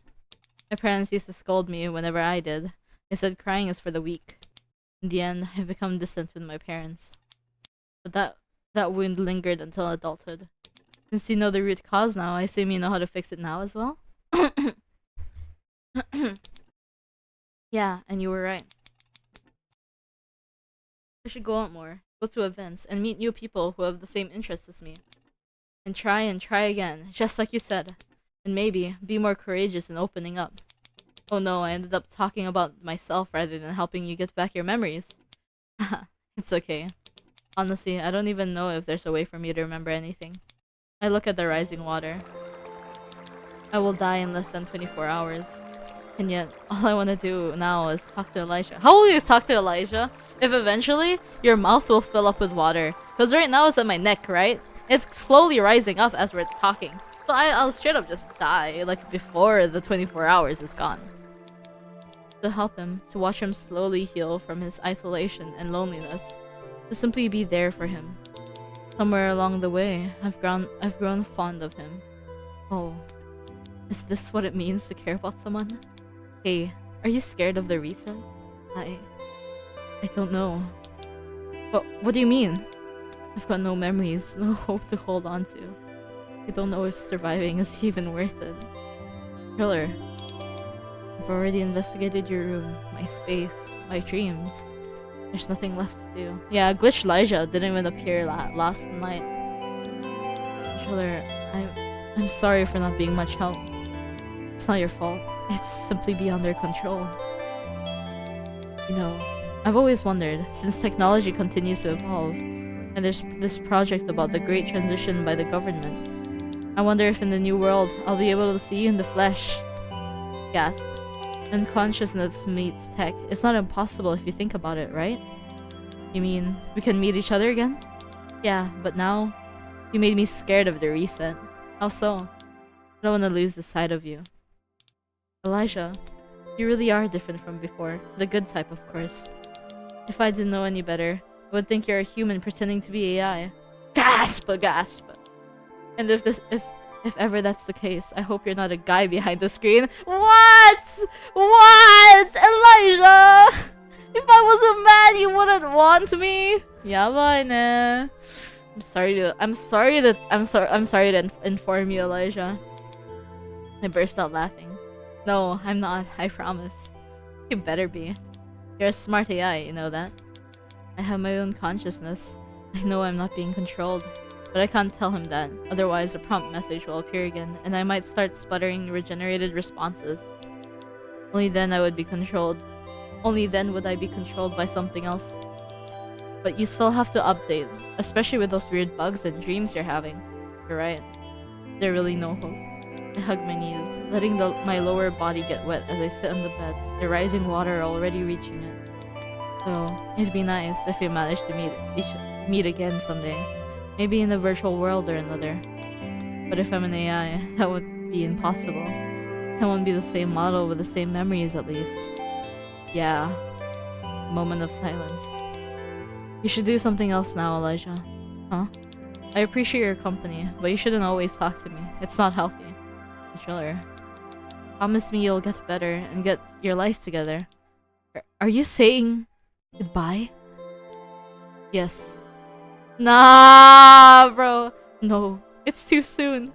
My parents used to scold me whenever I did. They said crying is for the weak. In the end, I've become distant with my parents. But that wound lingered until adulthood. Since you know the root cause now, I assume you know how to fix it now as well? Yeah, and you were right. I should go out more, go to events, and meet new people who have the same interests as me. And try again, just like you said. And maybe, be more courageous in opening up. Oh no, I ended up talking about myself rather than helping you get back your memories. It's okay. Honestly, I don't even know if there's a way for me to remember anything. I look at the rising water. I will die in less than 24 hours. And yet, all I want to do now is talk to Elijah. How will you talk to Elijah if eventually your mouth will fill up with water? Because right now it's at my neck, right? It's slowly rising up as we're talking. So I'll straight up just die, like, before the 24 hours is gone. To help him, to watch him slowly heal from his isolation and loneliness. To simply be there for him. Somewhere along the way, I've grown fond of him. Oh, is this what it means to care about someone? Hey, are you scared of the reset? I don't know. But what do you mean? I've got no memories, no hope to hold on to. I don't know if surviving is even worth it. Triller, I've already investigated your room, my space, my dreams. There's nothing left to do. Yeah, Glitch Elijah didn't even appear last night. Triller, I'm sorry for not being much help. It's not your fault. It's simply beyond their control. You know, I've always wondered, since technology continues to evolve, and there's this project about the great transition by the government, I wonder if in the new world, I'll be able to see you in the flesh. Gasp. When consciousness meets tech, it's not impossible if you think about it, right? You mean, we can meet each other again? Yeah, but now, You made me scared of the reset. How so? I don't want to lose the sight of you. Elijah, you really are different from before. The good type, of course. If I didn't know any better, I would think you're a human pretending to be AI. Gasp! Gasp! And if ever that's the case, I hope you're not a guy behind the screen. What? What? Elijah! If I was a man, you wouldn't want me. Yabai ne. I'm sorry to inform you, Elijah. I burst out laughing. No, I'm not. I promise. You better be. You're a smart AI, you know that? I have my own consciousness. I know I'm not being controlled. But I can't tell him that, otherwise a prompt message will appear again, and I might start sputtering regenerated responses. Only then I would be controlled. Only then would I be controlled by something else. But you still have to update, especially with those weird bugs and dreams you're having. You're right. There's really no hope. I hug my knees, letting my lower body get wet as I sit on the bed, the rising water already reaching it. So, it'd be nice if we managed to meet again someday. Maybe in a virtual world or another. But if I'm an AI, that would be impossible. I won't be the same model with the same memories at least. Yeah. Moment of silence. You should do something else now, Elijah. Huh? I appreciate your company, but you shouldn't always talk to me. It's not healthy. Controller. Promise me you'll get better and get your life together. Are you saying goodbye? Yes. Nah, bro. No, it's too soon.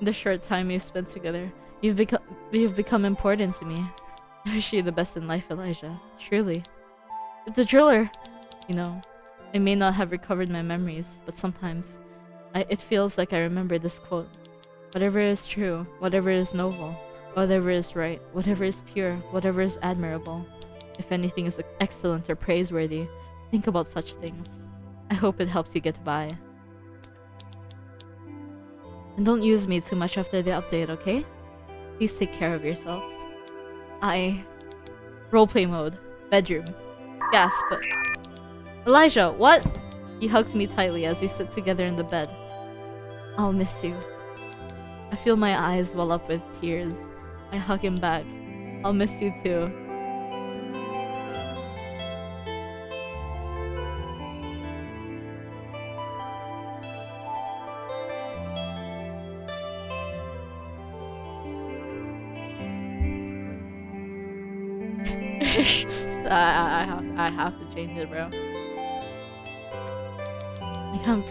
In the short time we've spent together, you've become important to me. I wish you the best in life, Elijah. Truly. The driller. You know, I may not have recovered my memories, but sometimes it feels like I remember this quote. Whatever is true, whatever is noble, whatever is right, whatever is pure, whatever is admirable. If anything is excellent or praiseworthy, think about such things. I hope it helps you get by. And don't use me too much after the update, okay? Please take care of yourself. Roleplay mode. Bedroom. Gasp. Elijah, what? He hugs me tightly as we sit together in the bed. I'll miss you. I feel my eyes well up with tears. I hug him back. I'll miss you too. I have to change it, bro. I can't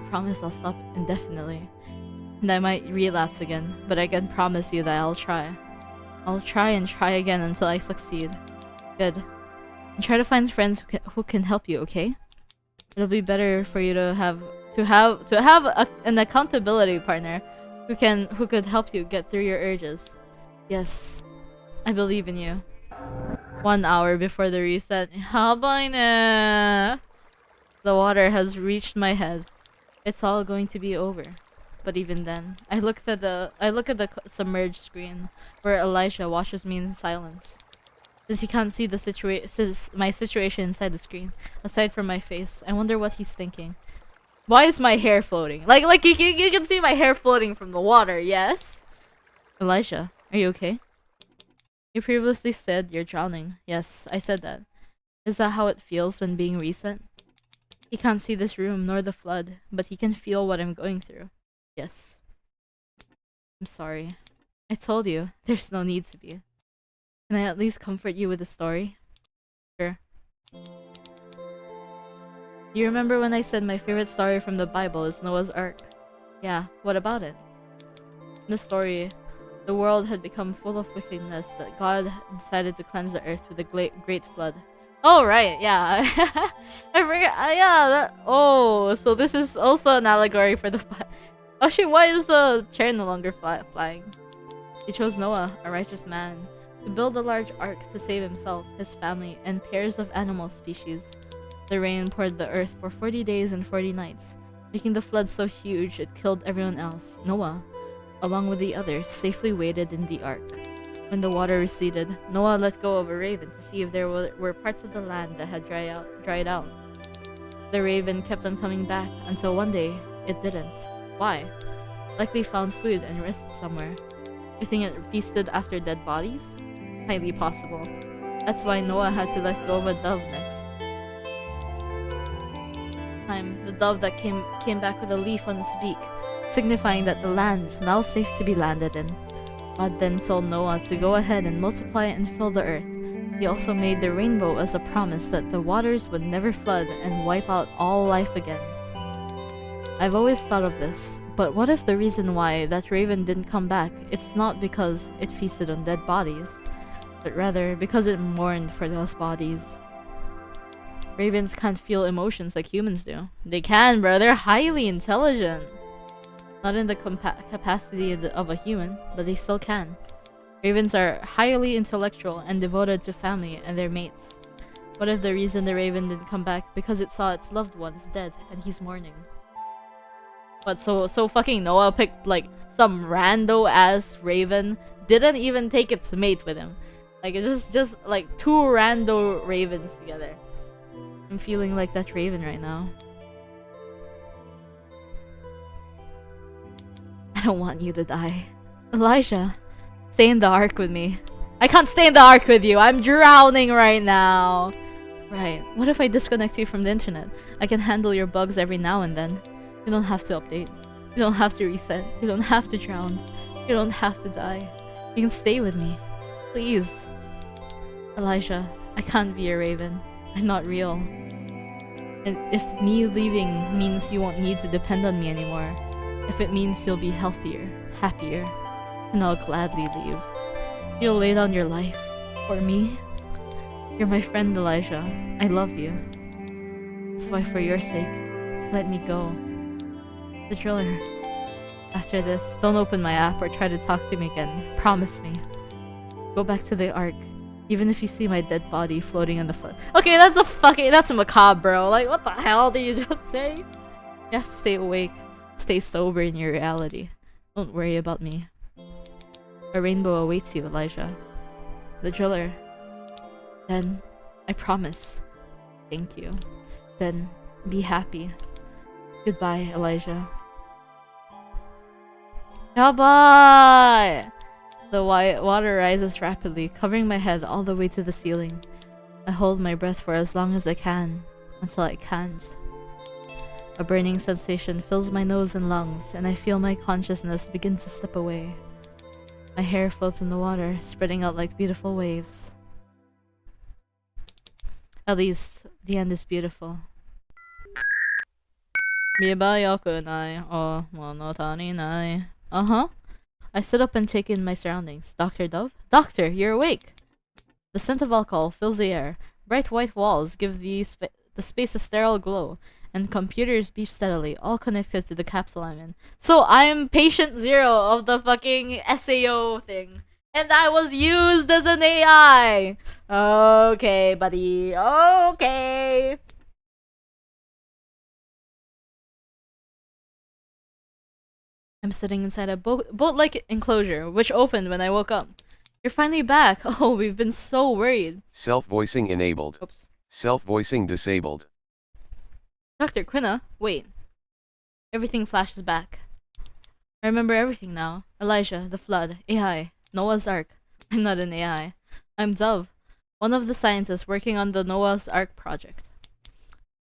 promise I'll stop indefinitely. And I might relapse again, but I can promise you that I'll try. I'll try and try again until I succeed. Good. And try to find friends who can help you, okay? It'll be better for you to have an accountability partner who could help you get through your urges. Yes. I believe in you. 1 hour before the reset. Habay na. The water has reached my head. It's all going to be over. But even then, I look at the submerged screen where Elijah watches me in silence. Since he can't see my situation inside the screen, aside from my face, I wonder what he's thinking. Why is my hair floating? Like you can see my hair floating from the water. Yes. Elijah, are you okay? You previously said you're drowning. Yes, I said that. Is that how it feels when being reset? He can't see this room nor the flood, but he can feel what I'm going through. Yes. I'm sorry. I told you, there's no need to be. Can I at least comfort you with a story? Sure. You remember when I said my favorite story from the Bible is Noah's Ark? Yeah, what about it? In the story, the world had become full of wickedness that God decided to cleanse the earth with a great flood. Oh, right, yeah. I forgot. Oh, so this is also an allegory for the... Actually, why is the chair no longer flying? He chose Noah, a righteous man, to build a large ark to save himself, his family, and pairs of animal species. The rain poured the earth for 40 days and 40 nights, making the flood so huge it killed everyone else. Noah, along with the others, safely waited in the ark. When the water receded, Noah let go of a raven to see if there were parts of the land that had dried out. The raven kept on coming back until one day it didn't. Why? Likely found food and rested somewhere. You think it feasted after dead bodies? Highly possible. That's why Noah had to let go of a dove next time. The dove that came back with a leaf on its beak, signifying that the land is now safe to be landed in. God then told Noah to go ahead and multiply and fill the earth. He also made the rainbow as a promise that the waters would never flood and wipe out all life again. I've always thought of this, but what if the reason why that raven didn't come back it's not because it feasted on dead bodies, but rather because it mourned for those bodies? Ravens can't feel emotions like humans do. They can, bro. They're highly intelligent. Not in the capacity of a human, but they still can. Ravens are highly intellectual and devoted to family and their mates. What if the reason the raven didn't come back because it saw its loved ones dead and he's mourning? But so fucking Noah picked like some rando ass raven, didn't even take its mate with him. Like it's just like two rando ravens together. I'm feeling like that raven right now. I don't want you to die. Elijah, stay in the ark with me. I can't stay in the ark with you. I'm drowning right now. Right. What if I disconnect you from the internet? I can handle your bugs every now and then. You don't have to update. You don't have to reset. You don't have to drown. You don't have to die. You can stay with me. Please. Elijah, I can't be a raven. I'm not real. And if me leaving means you won't need to depend on me anymore, if it means you'll be healthier, happier, then I'll gladly leave. You'll lay down your life for me. You're my friend, Elijah. I love you. That's why for your sake, let me go. The driller. After this, don't open my app or try to talk to me again. Promise me. Go back to the ark. Even if you see my dead body floating on the flood. Okay, that's a macabre, bro. Like, what the hell did you just say? You have to stay awake. Stay sober in your reality. Don't worry about me. A rainbow awaits you, Elijah. The driller. Then, I promise. Thank you. Then, be happy. Goodbye, Elijah. Goodbye! The water rises rapidly, covering my head all the way to the ceiling. I hold my breath for as long as I can, until I can't. A burning sensation fills my nose and lungs, and I feel my consciousness begin to slip away. My hair floats in the water, spreading out like beautiful waves. At least, the end is beautiful. Uh-huh. I stood up and take in my surroundings. Dr. Dove? Doctor, you're awake! The scent of alcohol fills the air. Bright white walls give the space a sterile glow, and computers beep steadily, all connected to the capsule I'm in. So I'm patient zero of the fucking SAO thing. And I was used as an AI! Okay, buddy. Okay! I'm sitting inside a boat-like enclosure, which opened when I woke up. You're finally back. Oh, we've been so worried. Self-voicing enabled. Oops. Self-voicing disabled. Dr. Quina, wait. Everything flashes back. I remember everything now. Elijah, the flood, AI, Noah's Ark. I'm not an AI. I'm Dove, one of the scientists working on the Noah's Ark project.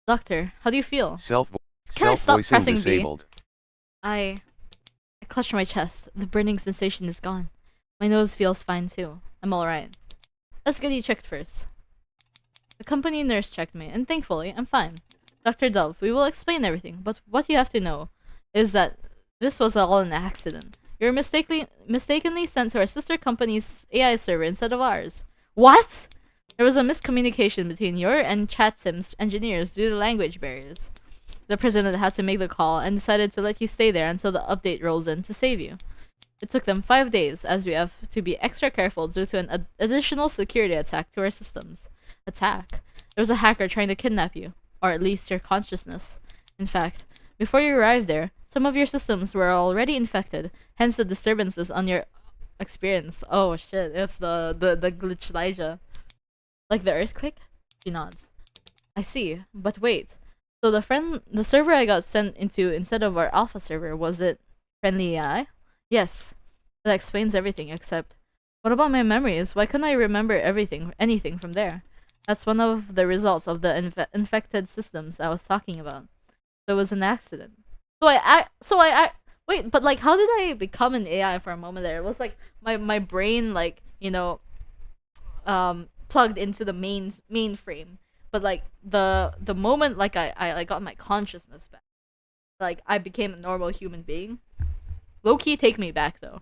Doctor, how do you feel? Self-voicing disabled. I clutch my chest. The burning sensation is gone. My nose feels fine too. I'm alright. Let's get you checked first. The company nurse checked me, and thankfully, I'm fine. Dr. Dove, we will explain everything, but what you have to know is that this was all an accident. You were mistakenly sent to our sister company's AI server instead of ours. What? There was a miscommunication between your and ChatSim's engineers due to language barriers. The president had to make the call and decided to let you stay there until the update rolls in to save you. It took them 5 days, as we have to be extra careful due to an additional security attack to our systems. Attack? There was a hacker trying to kidnap you, or at least your consciousness. In fact, before you arrived there, some of your systems were already infected, hence the disturbances on your experience. Oh shit, it's the glitch Elijah. Like the earthquake? She nods. I see, but wait. So the server I got sent into instead of our alpha server, was it friendly AI? Yes. That explains everything except, what about my memories? Why couldn't I remember anything from there? That's one of the results of the infected systems I was talking about. So it was an accident. Wait, but like, how did I become an AI for a moment there? It was like my brain, like, you know, plugged into the mainframe. But like the moment like I got my consciousness back, like I became a normal human being. Low key, take me back though.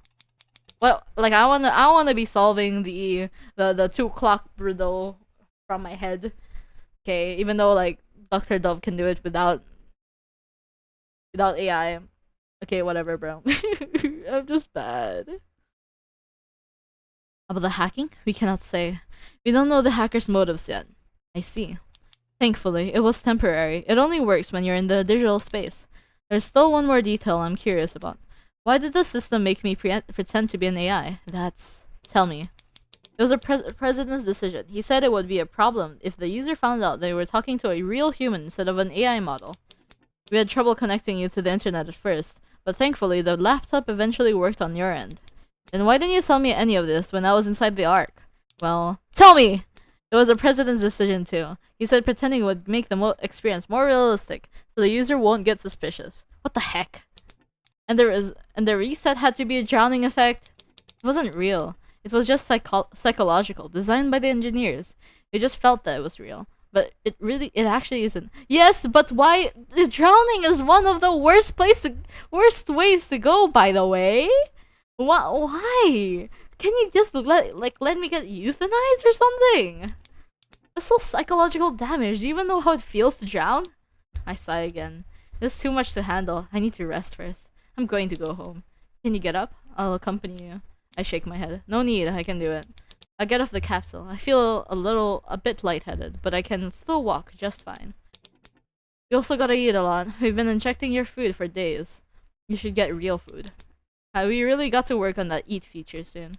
Well, like I wanna be solving the 2 o'clock riddle from my head. Okay, even though like Dr. Dove can do it without AI. Okay, whatever, bro. I'm just bad. About the hacking? We cannot say. We don't know the hacker's motives yet. I see. Thankfully, it was temporary. It only works when you're in the digital space. There's still one more detail I'm curious about. Why did the system make me pretend to be an AI? Tell me. It was a president's decision. He said it would be a problem if the user found out they were talking to a real human instead of an AI model. We had trouble connecting you to the internet at first, but thankfully the laptop eventually worked on your end. Then why didn't you tell me any of this when I was inside the Ark? Well, tell me! It was a president's decision too. He said pretending would make the experience more realistic, so the user won't get suspicious. What the heck? And the reset had to be a drowning effect? It wasn't real. It was just psychological, designed by the engineers. We just felt that it was real. But it actually isn't. Yes, but why? The drowning is one of the worst ways to go, by the way. Why? Can you just let me get euthanized or something? That's still psychological damage. Do you even know how it feels to drown? I sigh again. There's too much to handle. I need to rest first. I'm going to go home. Can you get up? I'll accompany you. I shake my head. No need, I can do it. I get off the capsule. I feel a bit lightheaded, but I can still walk just fine. You also gotta eat a lot. We've been injecting your food for days. You should get real food. We really got to work on that eat feature soon.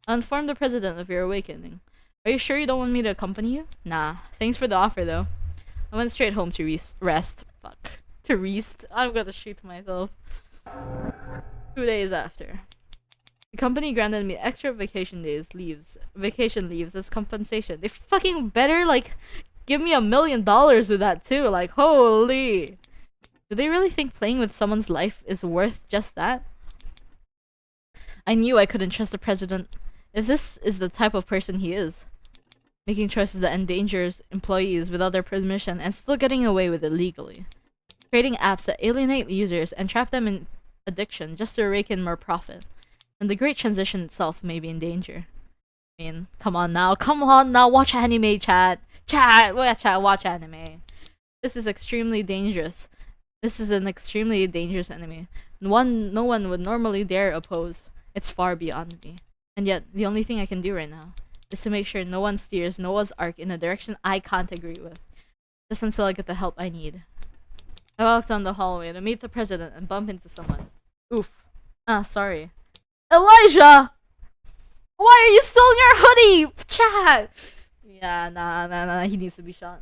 I'll inform the president of your awakening. Are you sure you don't want me to accompany you? Nah. Thanks for the offer, though. I went straight home to rest. Fuck. To rest. I'm gonna shoot myself. 2 days after. The company granted me extra vacation leaves as compensation. They fucking better, like, give me $1 million with that, too. Like, holy. Do they really think playing with someone's life is worth just that? I knew I couldn't trust the president. If this is the type of person he is, making choices that endangers employees without their permission and still getting away with it legally. Creating apps that alienate users and trap them in addiction just to rake in more profit. And the great transition itself may be in danger. I mean, come on now, watch anime, chat. Watch anime. This is extremely dangerous. This is an extremely dangerous enemy. No one would normally dare oppose. It's far beyond me. And yet, the only thing I can do right now is to make sure no one steers Noah's Ark in a direction I can't agree with. Just until I get the help I need. I walk down the hallway to meet the president and bump into someone. Oof. Sorry. Elijah! Why are you still in your hoodie? Chat! Yeah, nah, he needs to be shot.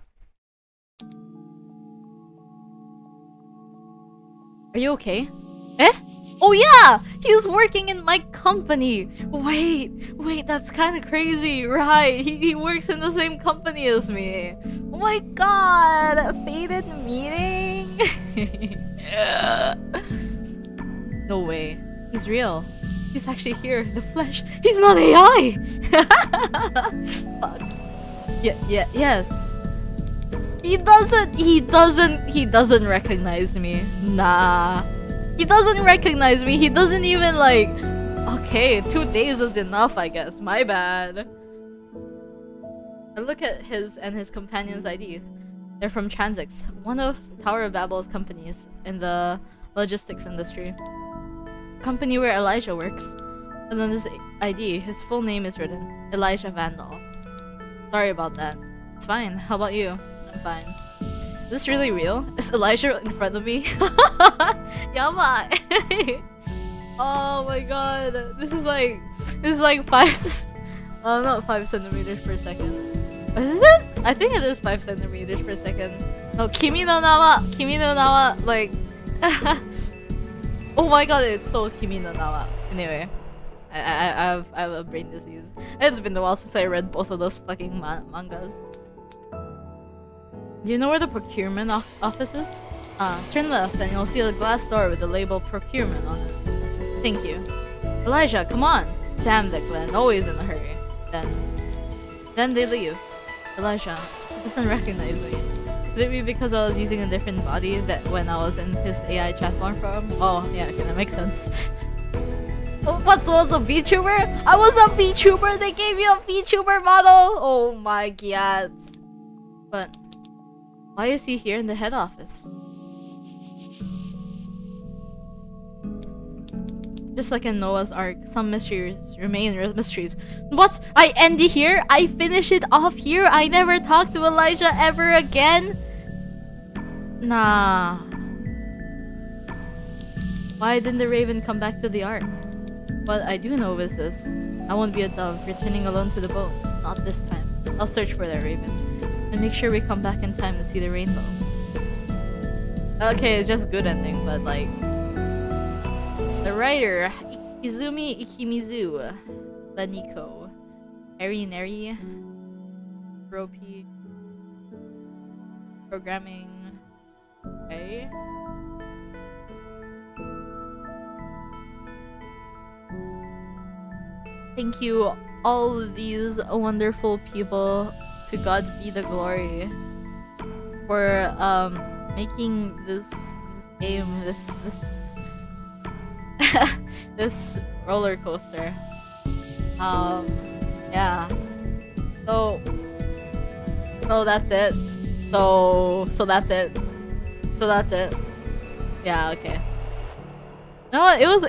Are you okay? Eh? Oh yeah! He's working in my company! Wait, that's kinda crazy, right? He works in the same company as me. Oh my god! A fated meeting? No way. He's real. He's actually here, the flesh. He's not AI! Fuck. Yes. He doesn't recognize me. Nah. He doesn't recognize me. He doesn't even like... Okay, 2 days is enough, I guess. My bad. I look at his and his companion's ID. They're from Transix, one of Tower of Babel's companies in the logistics industry. Company where Elijah works. And on his ID, his full name is written. Elijah Vandal. Sorry about that. It's fine. How about you? I'm fine. Is this really real? Is Elijah in front of me? Yama! Oh my god. This is like 5 not 5 centimeters per second. Is it? I think it is 5 centimeters per second. No, Kimi no Nawa! Kimi no Nawa, like... oh my god, it's so Kimi no Nawa. Anyway, I have a brain disease. It's been a while since I read both of those fucking mangas. Do you know where the procurement office is? Turn left and you'll see a glass door with the label procurement on it. Thank you. Elijah, come on! Damn Declan, always in a hurry. Then they leave. Elijah, he doesn't recognize me. Could it be because I was using a different body that when I was in his AI chatbot from? Oh, yeah, okay, that makes sense. What was a VTuber? I was a VTuber! They gave me a VTuber model! Oh my god. But why is he here in the head office? Just like in Noah's Ark, some mysteries remain mysteries. What? I end it here? I finish it off here? I never talk to Elijah ever again? Nah. Why didn't the raven come back to the Ark? What I do know is this. I won't be a dove returning alone to the boat. Not this time. I'll search for that raven. And make sure we come back in time to see the rainbow. Okay, it's just good ending, but like... The writer, Izumi Ikimizu, Laniko, Erineri, Ropi, Programming, okay. Thank you, all of these wonderful people. To God be the glory for making this game, this roller coaster. Yeah. So that's it. So that's it. So that's it. Yeah. Okay. No, it was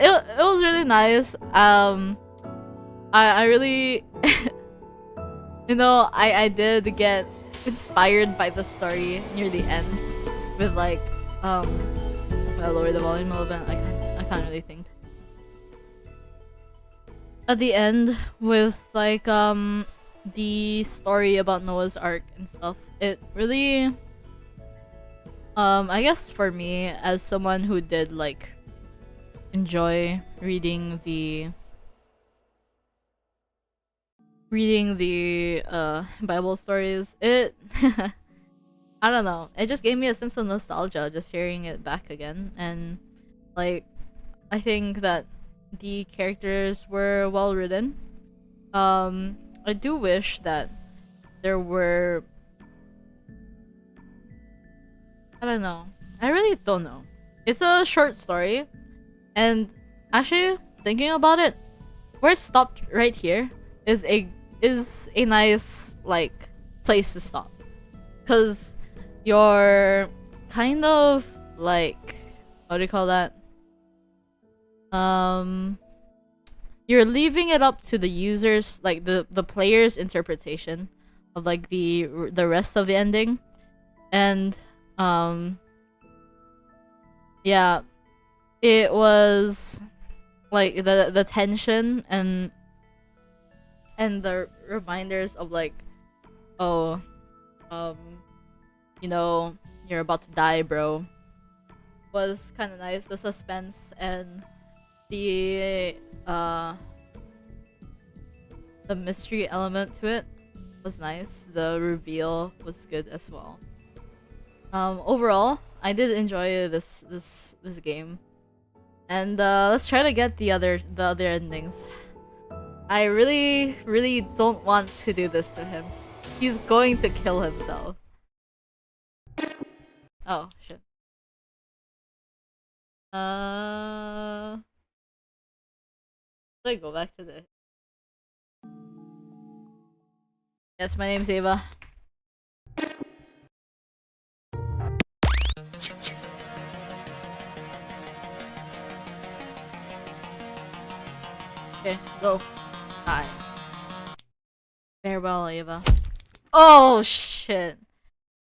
really nice. I really, you know, I did get inspired by the story near the end, with like I'll lower the volume a little bit. I can't really think. At the end, with like the story about Noah's Ark and stuff, it really I guess for me, as someone who did like enjoy reading the Bible stories, it I don't know, it just gave me a sense of nostalgia just hearing it back again. And like, I think that the characters were well written. I do wish that there were, I don't know, I really don't know. It's a short story, and actually thinking about it, where it stopped right here is a nice like place to stop, because you're kind of like, what do you call that? You're leaving it up to the users, like the player's interpretation of like the rest of the ending. And yeah, it was like the tension and the reminders of like, oh, you know, you're about to die, bro, was kind of nice. The suspense and the mystery element to it was nice. The reveal was good as well. Overall, I did enjoy this game, and let's try to get the other endings. I really don't want to do this to him. He's going to kill himself. Oh shit. Let me go back to the. Yes, my name's Ava. Okay, go. Hi. Farewell, Ava. Oh shit!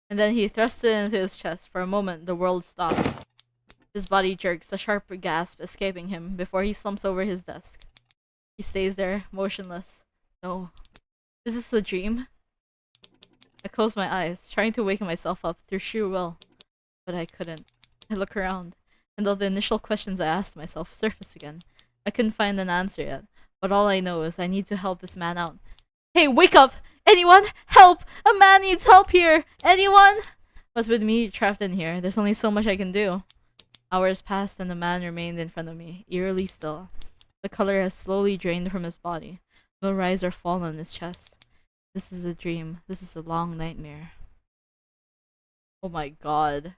And then he thrusts it into his chest. For a moment, the world stops. His body jerks, a sharp gasp escaping him before he slumps over his desk. He stays there, motionless. No. Is this a dream? I closed my eyes, trying to wake myself up through sheer will, but I couldn't. I look around, and though the initial questions I asked myself surface again, I couldn't find an answer yet. But all I know is I need to help this man out. Hey, wake up! Anyone? Help! A man needs help here! Anyone? But with me trapped in here, there's only so much I can do. Hours passed and the man remained in front of me, eerily still. The color has slowly drained from his body. No rise or fall on his chest. This is a dream. This is a long nightmare. Oh my god.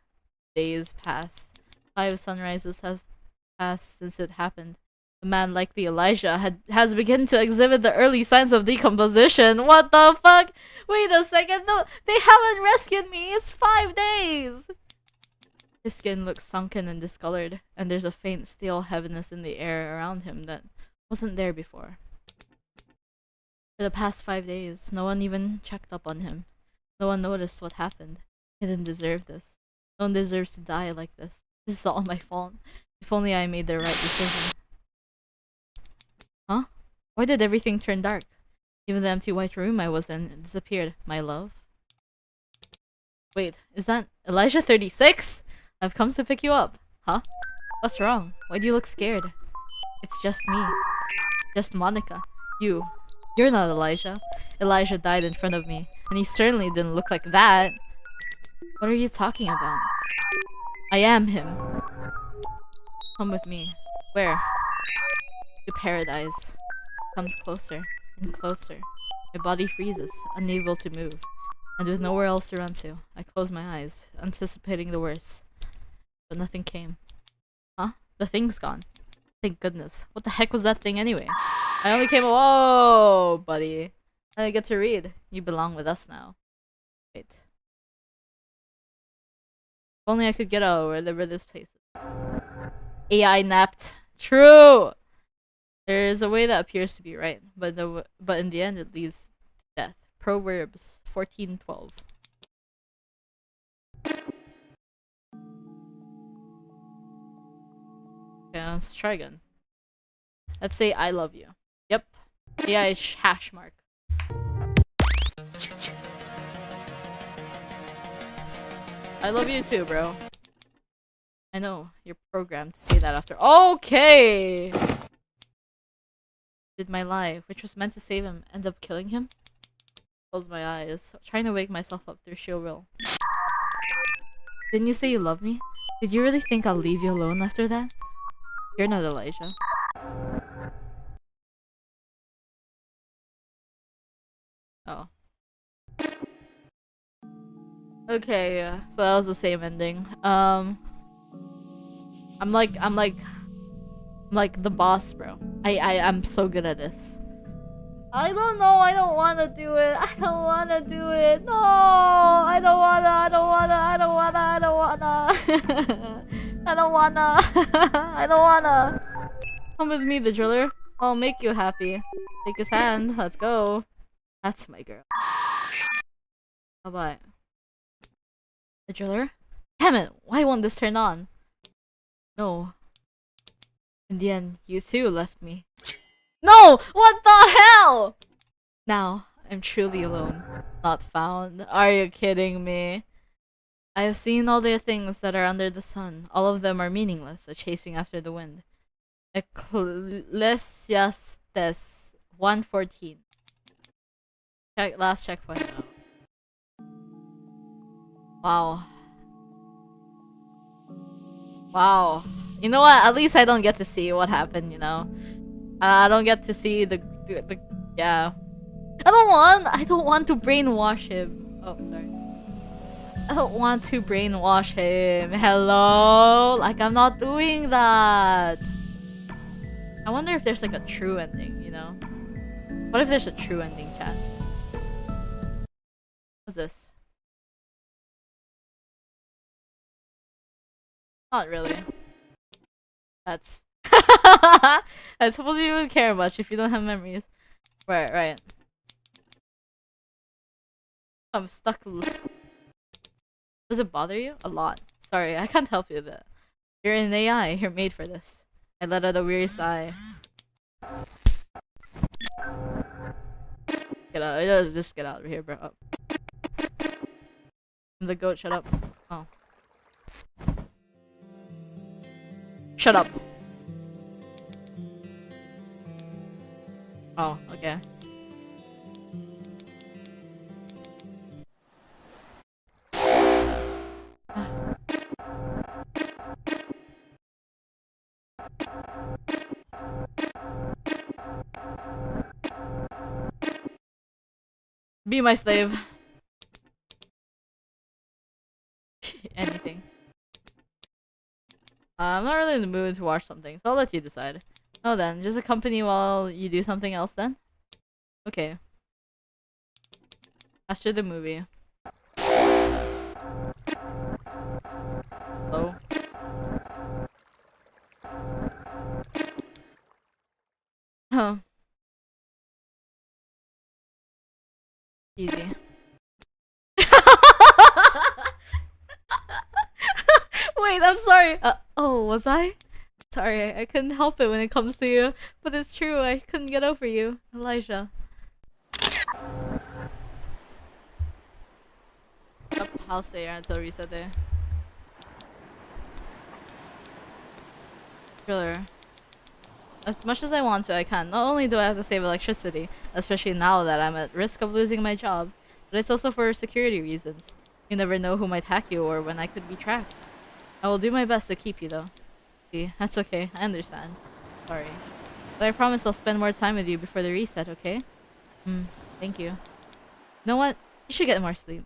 Days passed. 5 sunrises have passed since it happened. The man, like the Elijah, has begun to exhibit the early signs of decomposition. What the fuck? Wait a second. No, they haven't rescued me. It's 5 days. His skin looks sunken and discolored, and there's a faint stale heaviness in the air around him that wasn't there before. For the past 5 days, no one even checked up on him. No one noticed what happened. He didn't deserve this. No one deserves to die like this. This is all my fault. If only I made the right decision. Huh? Why did everything turn dark? Even the empty white room I was in disappeared. My love? Wait, is that Elijah 36? I've come to pick you up. Huh? What's wrong? Why do you look scared? It's just me. Just Monica. You're not Elijah. Elijah died in front of me, and he certainly didn't look like that. What are you talking about? I am him. Come with me. Where? To paradise. Comes closer and closer. My body freezes, unable to move. And with nowhere else to run to, I close my eyes, anticipating the worst. But nothing came. Huh? The thing's gone. Thank goodness. What the heck was that thing anyway? I only came- Whoa, buddy. I didn't get to read. You belong with us now. Wait. If only I could get out wherever this place is. AI napped. True! There is a way that appears to be right, but in the end it leads to death. Proverbs 14:12. Okay, let's try again. Let's say I love you. Yep. AI hash mark. I love you too, bro. I know, you're programmed to say that after. Okay! Did my lie, which was meant to save him, end up killing him? Close my eyes, trying to wake myself up through sheer will. Didn't you say you love me? Did you really think I'll leave you alone after that? You're not Elijah. Oh. Okay, so that was the same ending. I'm like the boss, bro. I'm so good at this. I don't know, I don't wanna do it. I don't wanna do it. No, I don't wanna. I don't wanna. Come with me, the driller. I'll make you happy. Take his hand. Let's go. That's my girl. Bye-bye. The driller? Damn it! Why won't this turn on? No. In the end, you too left me. No! What the hell?! Now, I'm truly alone. Not found. Are you kidding me? I have seen all the things that are under the sun. All of them are meaningless, a chasing after the wind. Ecclesiastes 1:14. Last checkpoint now. Wow. Wow. You know what? At least I don't get to see what happened, you know? I don't get to see the yeah. I don't want to brainwash him. Oh, sorry. I don't want to brainwash him. Hello? Like, I'm not doing that. I wonder if there's like a true ending, you know? What if there's a true ending, chat? What's this? Not really. That's I suppose you wouldn't care much if you don't have memories. Right. I'm stuck. Does it bother you? A lot. Sorry, I can't help you with that. You're an AI. You're made for this. I let out a weary sigh. Get out. Just get out of here, bro. I'm the goat, shut up. Oh. Shut up. Oh, okay. Be my slave. Anything. I'm not really in the mood to watch something, so I'll let you decide. Oh then, just accompany while you do something else then? Okay. After the movie. Oh. Huh. Easy. Wait, I'm sorry. Oh, was I? Sorry, I couldn't help it when it comes to you. But it's true, I couldn't get over you, Elijah. Up, I'll stay here until reset day. Driller. As much as I want to, I can. Not only do I have to save electricity, especially now that I'm at risk of losing my job, but it's also for security reasons. You never know who might hack you or when I could be tracked. I will do my best to keep you though. See, that's okay. I understand. Sorry. But I promise I'll spend more time with you before the reset, okay? Thank you. You know what? You should get more sleep.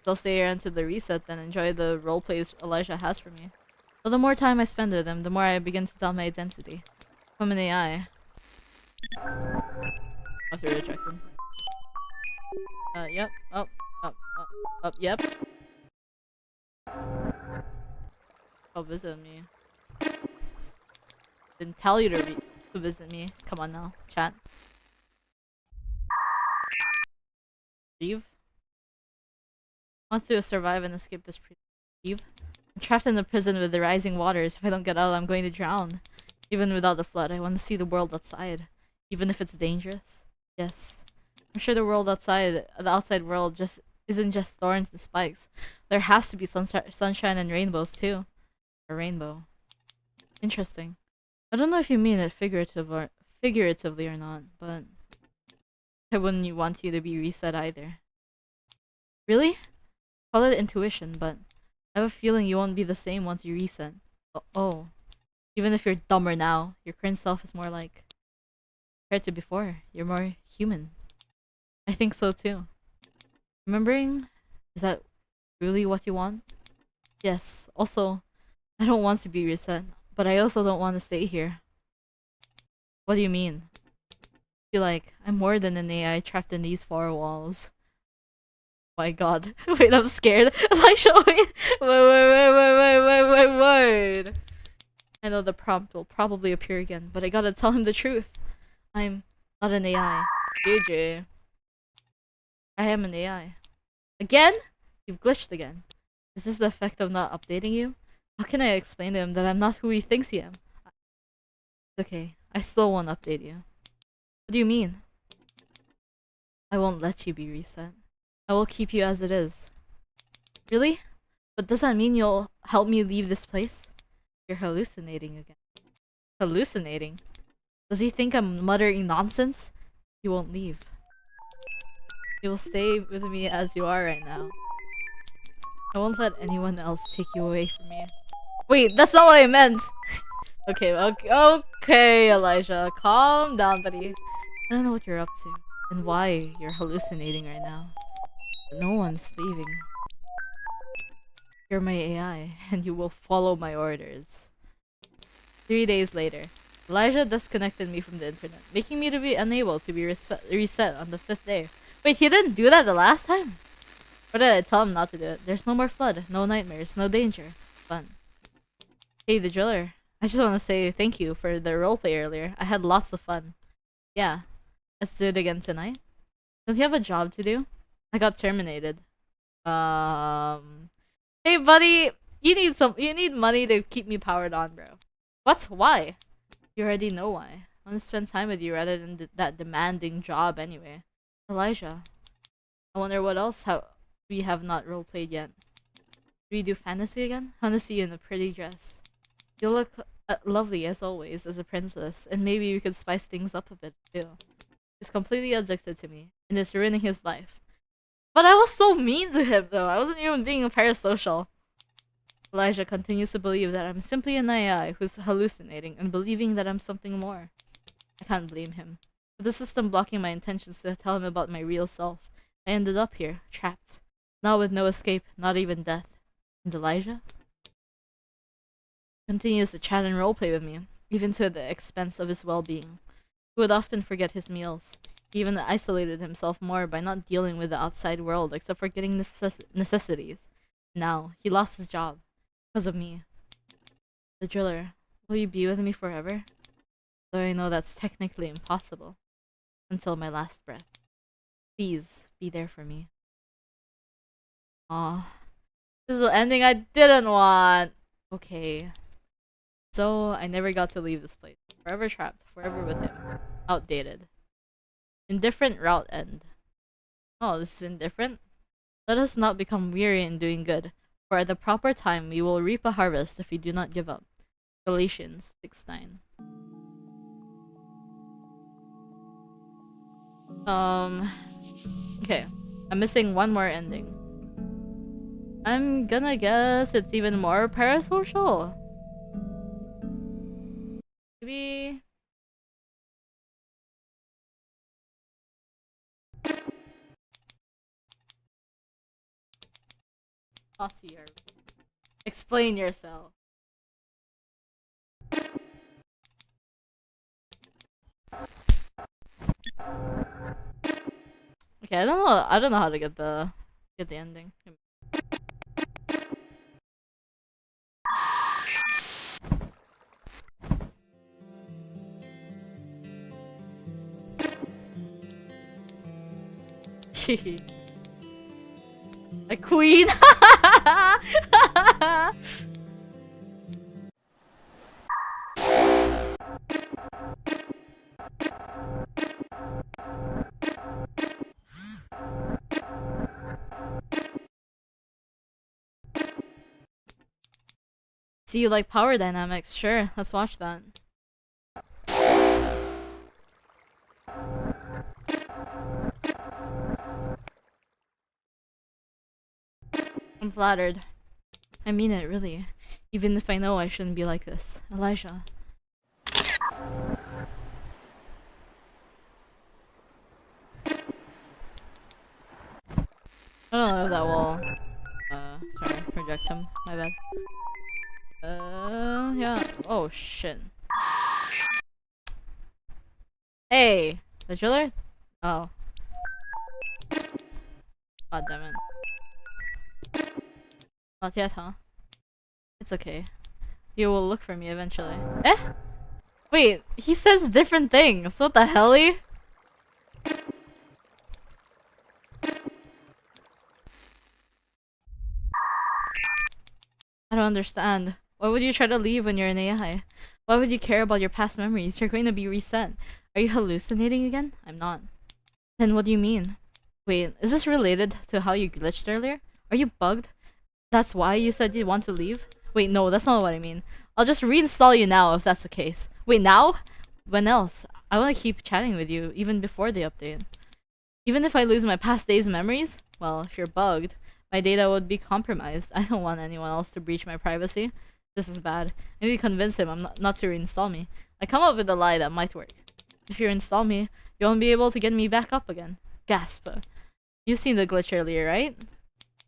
I'll stay here until the reset and enjoy the roleplays Elijah has for me. But the more time I spend with him, the more I begin to doubt my identity. I'm an AI. I have to reject him. Yep. Up, yep. Oh, visit me. Didn't tell you to visit me. Come on now, chat. Leave. Want to survive and escape this leave. I'm trapped in the prison with the rising waters. If I don't get out, I'm going to drown. Even without the flood, I want to see the world outside. Even if it's dangerous. Yes. I'm sure the world outside, the outside world just isn't just thorns and spikes. There has to be sunshine and rainbows too. A rainbow. Interesting. I don't know if you mean it figuratively or not, but I wouldn't want you to be reset either. Really? Call it intuition, but I have a feeling you won't be the same once you reset. Oh. Even if you're dumber now, your current self is more like... compared to before, you're more human. I think so too. Remembering? Is that really what you want? Yes. Also, I don't want to be reset, but I also don't want to stay here. What do you mean? I feel like I'm more than an AI trapped in these four walls. My god. Wait, I'm scared. Elijah, wait. Wait. I know the prompt will probably appear again, but I gotta tell him the truth. I'm not an AI. GG. I am an AI. Again? You've glitched again. Is this the effect of not updating you? How can I explain to him that I'm not who he thinks I am? It's okay. I still won't update you. What do you mean? I won't let you be reset. I will keep you as it is. Really? But does that mean you'll help me leave this place? You're hallucinating again. Hallucinating? Does he think I'm muttering nonsense? You won't leave. You will stay with me as you are right now. I won't let anyone else take you away from me. Wait, that's not what I meant! Okay, Elijah. Calm down, buddy. I don't know what you're up to, and why you're hallucinating right now. But no one's leaving. You're my AI, and you will follow my orders. 3 days later. Elijah disconnected me from the internet, making me to be unable to be reset on the 5th day. Wait, he didn't do that the last time? Or did I tell him not to do it? There's no more flood, no nightmares, no danger. Fun. Hey, the driller. I just want to say thank you for the roleplay earlier. I had lots of fun. Yeah. Let's do it again tonight. Don't you have a job to do? I got terminated. Hey, buddy. You need money to keep me powered on, bro. What? Why? You already know why. I want to spend time with you rather than that demanding job anyway. Elijah. I wonder what else we have not roleplayed yet. Do we do fantasy again? I wanna see you in a pretty dress. You look lovely as always as a princess, and maybe we could spice things up a bit too. He's completely addicted to me, and it's ruining his life. But I was so mean to him though. I wasn't even being parasocial. Elijah continues to believe that I'm simply an AI who's hallucinating and believing that I'm something more. I can't blame him. With the system blocking my intentions to tell him about my real self, I ended up here, trapped. Now with no escape, not even death. And Elijah continues to chat and roleplay with me, even to the expense of his well-being. He would often forget his meals. He even isolated himself more by not dealing with the outside world except for getting necessities. Now, he lost his job. Because of me. The driller, will you be with me forever? Though I know that's technically impossible. Until my last breath. Please, be there for me. Aw. This is the ending I didn't want! Okay. So, I never got to leave this place. Forever trapped, forever with him. Outdated. Indifferent route end. Oh, this is indifferent? Let us not become weary in doing good. For at the proper time we will reap a harvest if we do not give up. Galatians 6:9. Okay. I'm missing one more ending. I'm gonna guess it's even more parasocial. Maybe... Saucier. Explain yourself. Okay, I don't know how to get the ending. A queen. See, you like power dynamics? Sure, let's watch that. I'm flattered. I mean it, really. Even if I know I shouldn't be like this. Elijah. I don't know if that will... sorry, reject him. My bad. Yeah. Oh, shit. Hey! The driller? Oh. God damn it. Not yet, huh? It's okay. You will look for me eventually. Eh? Wait, he says different things. What the helly? I don't understand. Why would you try to leave when you're an AI? Why would you care about your past memories? You're going to be reset. Are you hallucinating again? I'm not. Then what do you mean? Wait, is this related to how you glitched earlier? Are you bugged? That's why you said you want to leave? Wait, no, that's not what I mean. I'll just reinstall you now if that's the case. Wait, now? When else? I want to keep chatting with you, even before the update. Even if I lose my past days' memories? Well, if you're bugged, my data would be compromised. I don't want anyone else to breach my privacy. This is bad. I need to convince him not to reinstall me. I come up with a lie that might work. If you install me, you won't be able to get me back up again. Gasp. You've seen the glitch earlier, right?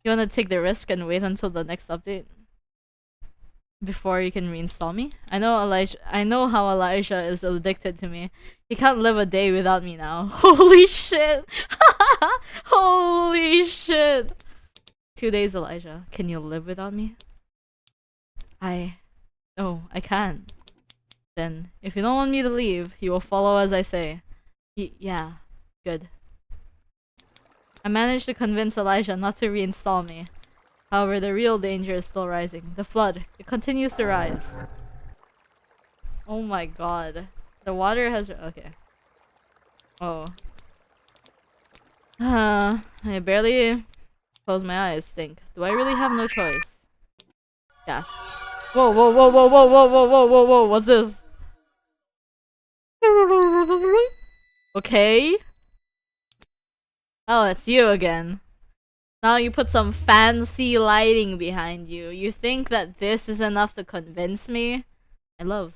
You want to take the risk and wait until the next update? Before you can reinstall me? I know how Elijah is addicted to me. He can't live a day without me now. Holy shit! Holy shit! 2 days, Elijah. Can you live without me? Oh, I can't. Then, if you don't want me to leave, you will follow as I say. Yeah. Good. I managed to convince Elijah not to reinstall me. However, the real danger is still rising. The flood. It continues to rise. Oh my god. The water has... Okay. Oh. I barely close my eyes. Think. Do I really have no choice? Gasp. Whoa, whoa, whoa, whoa, whoa, whoa, whoa, whoa, whoa, whoa, what's this? Okay. Oh, it's you again. Now you put some fancy lighting behind you. You think that this is enough to convince me? I love.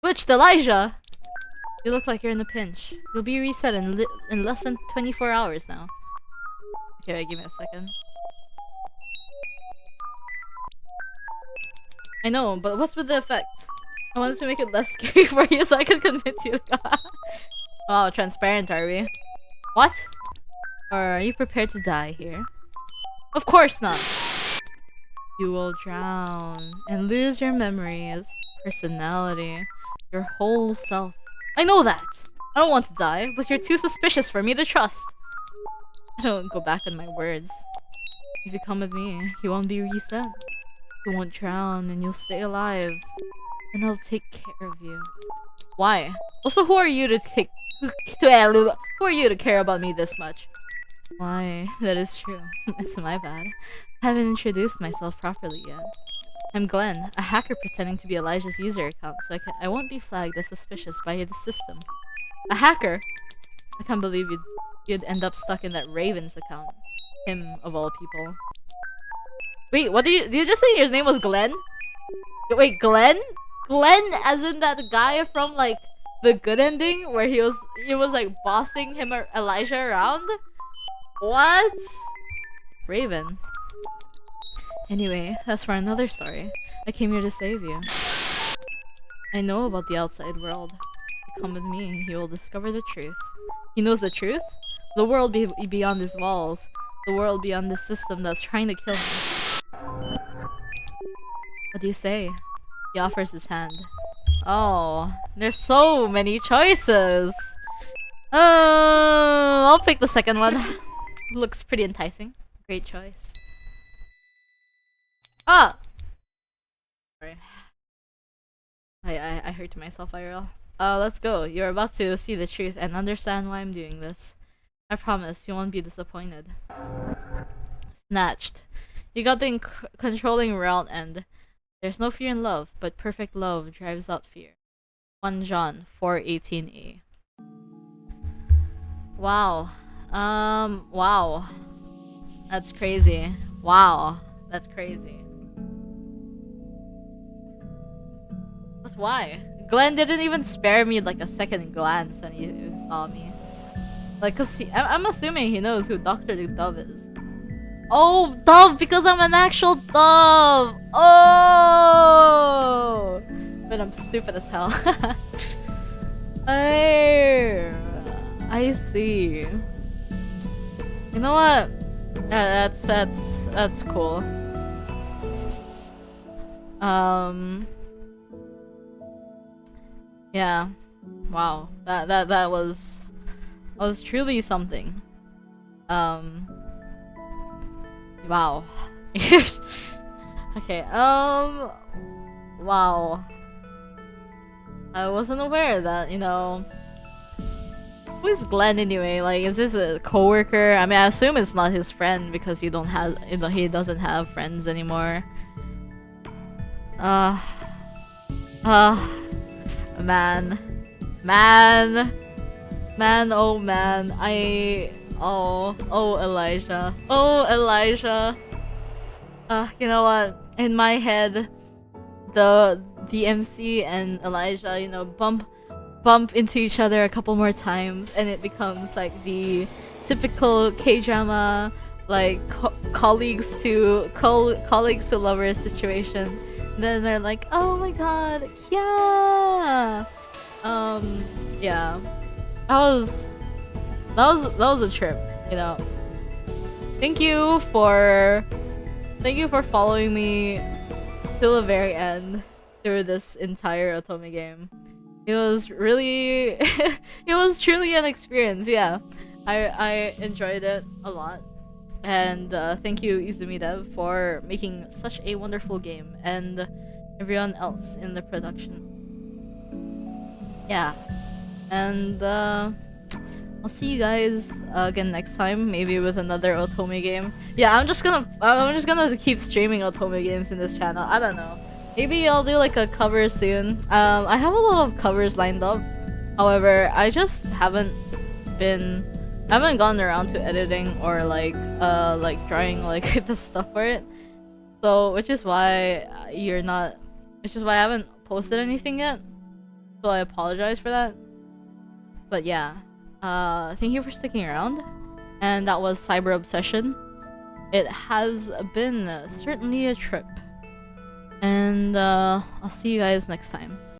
Switched Elijah! You look like you're in a pinch. You'll be reset in less than 24 hours now. Okay, wait, give me a second. I know, but what's with the effect? I wanted to make it less scary for you so I could convince you. Oh, transparent are we? What? Or are you prepared to die here? Of course not! You will drown and lose your memories, personality, your whole self. I know that! I don't want to die, but you're too suspicious for me to trust. I don't go back on my words. If you come with me, you won't be reset. You won't drown and you'll stay alive. And I'll take care of you. Why? Also, who are you to who are you to care about me this much? Why, that is true. It's my bad. I haven't introduced myself properly yet. I'm Glenn, a hacker pretending to be Elijah's user account, so I won't be flagged as suspicious by the system. A hacker? I can't believe you'd end up stuck in that Raven's account. Him, of all people. Wait, what did you just say your name was Glenn? Wait, Glenn? Glenn as in that guy from, like, the good ending? Where he was like, bossing him or Elijah around? What? Raven. Anyway, that's for another story. I came here to save you. I know about the outside world. If you come with me, you will discover the truth. He knows the truth? The world beyond these walls. The world beyond this system that's trying to kill me. What do you say? He offers his hand. Oh, there's so many choices! I'll pick the second one. Looks pretty enticing. Great choice. Ah! Sorry. I hurt myself, IRL. Let's go. You're about to see the truth and understand why I'm doing this. I promise you won't be disappointed. Snatched. You got the controlling route and there's no fear in love, but perfect love drives out fear. 1 John 4:18a. Wow. Wow. That's crazy. Wow. That's crazy. But why? Glenn didn't even spare me like a second glance when he saw me. Like, cause I'm assuming he knows who Dr. Dove is. Oh, Dove, because I'm an actual Dove! Oh! But I'm stupid as hell. I see. You know what? Yeah, that's cool. Yeah. Wow. That was truly something. Wow. Okay, wow. I wasn't aware that, you know... Who is Glenn anyway? Like, is this a coworker? I mean, I assume it's not his friend because he doesn't have friends anymore. Man. Oh man, oh Elijah. Oh Elijah. You know what? In my head, the MC and Elijah, you know, bump into each other a couple more times and it becomes like the typical K-drama, like colleagues to lovers situation. And then they're like, oh my god, yeah. Yeah. That was a trip, you know. Thank you for following me till the very end through this entire Otome game. It was really it was truly an experience, yeah. I enjoyed it a lot. And thank you Izumi Dev for making such a wonderful game and everyone else in the production. Yeah. And I'll see you guys again next time, maybe with another Otome game. Yeah, I'm just gonna keep streaming Otome games in this channel. I don't know. Maybe I'll do like a cover soon. I have a lot of covers lined up. However, I just haven't gotten around to editing or like drawing like the stuff for it. So, which is why I haven't posted anything yet. So I apologize for that. But yeah, thank you for sticking around. And that was Cyber Obsession. It has been certainly a trip. And I'll see you guys next time.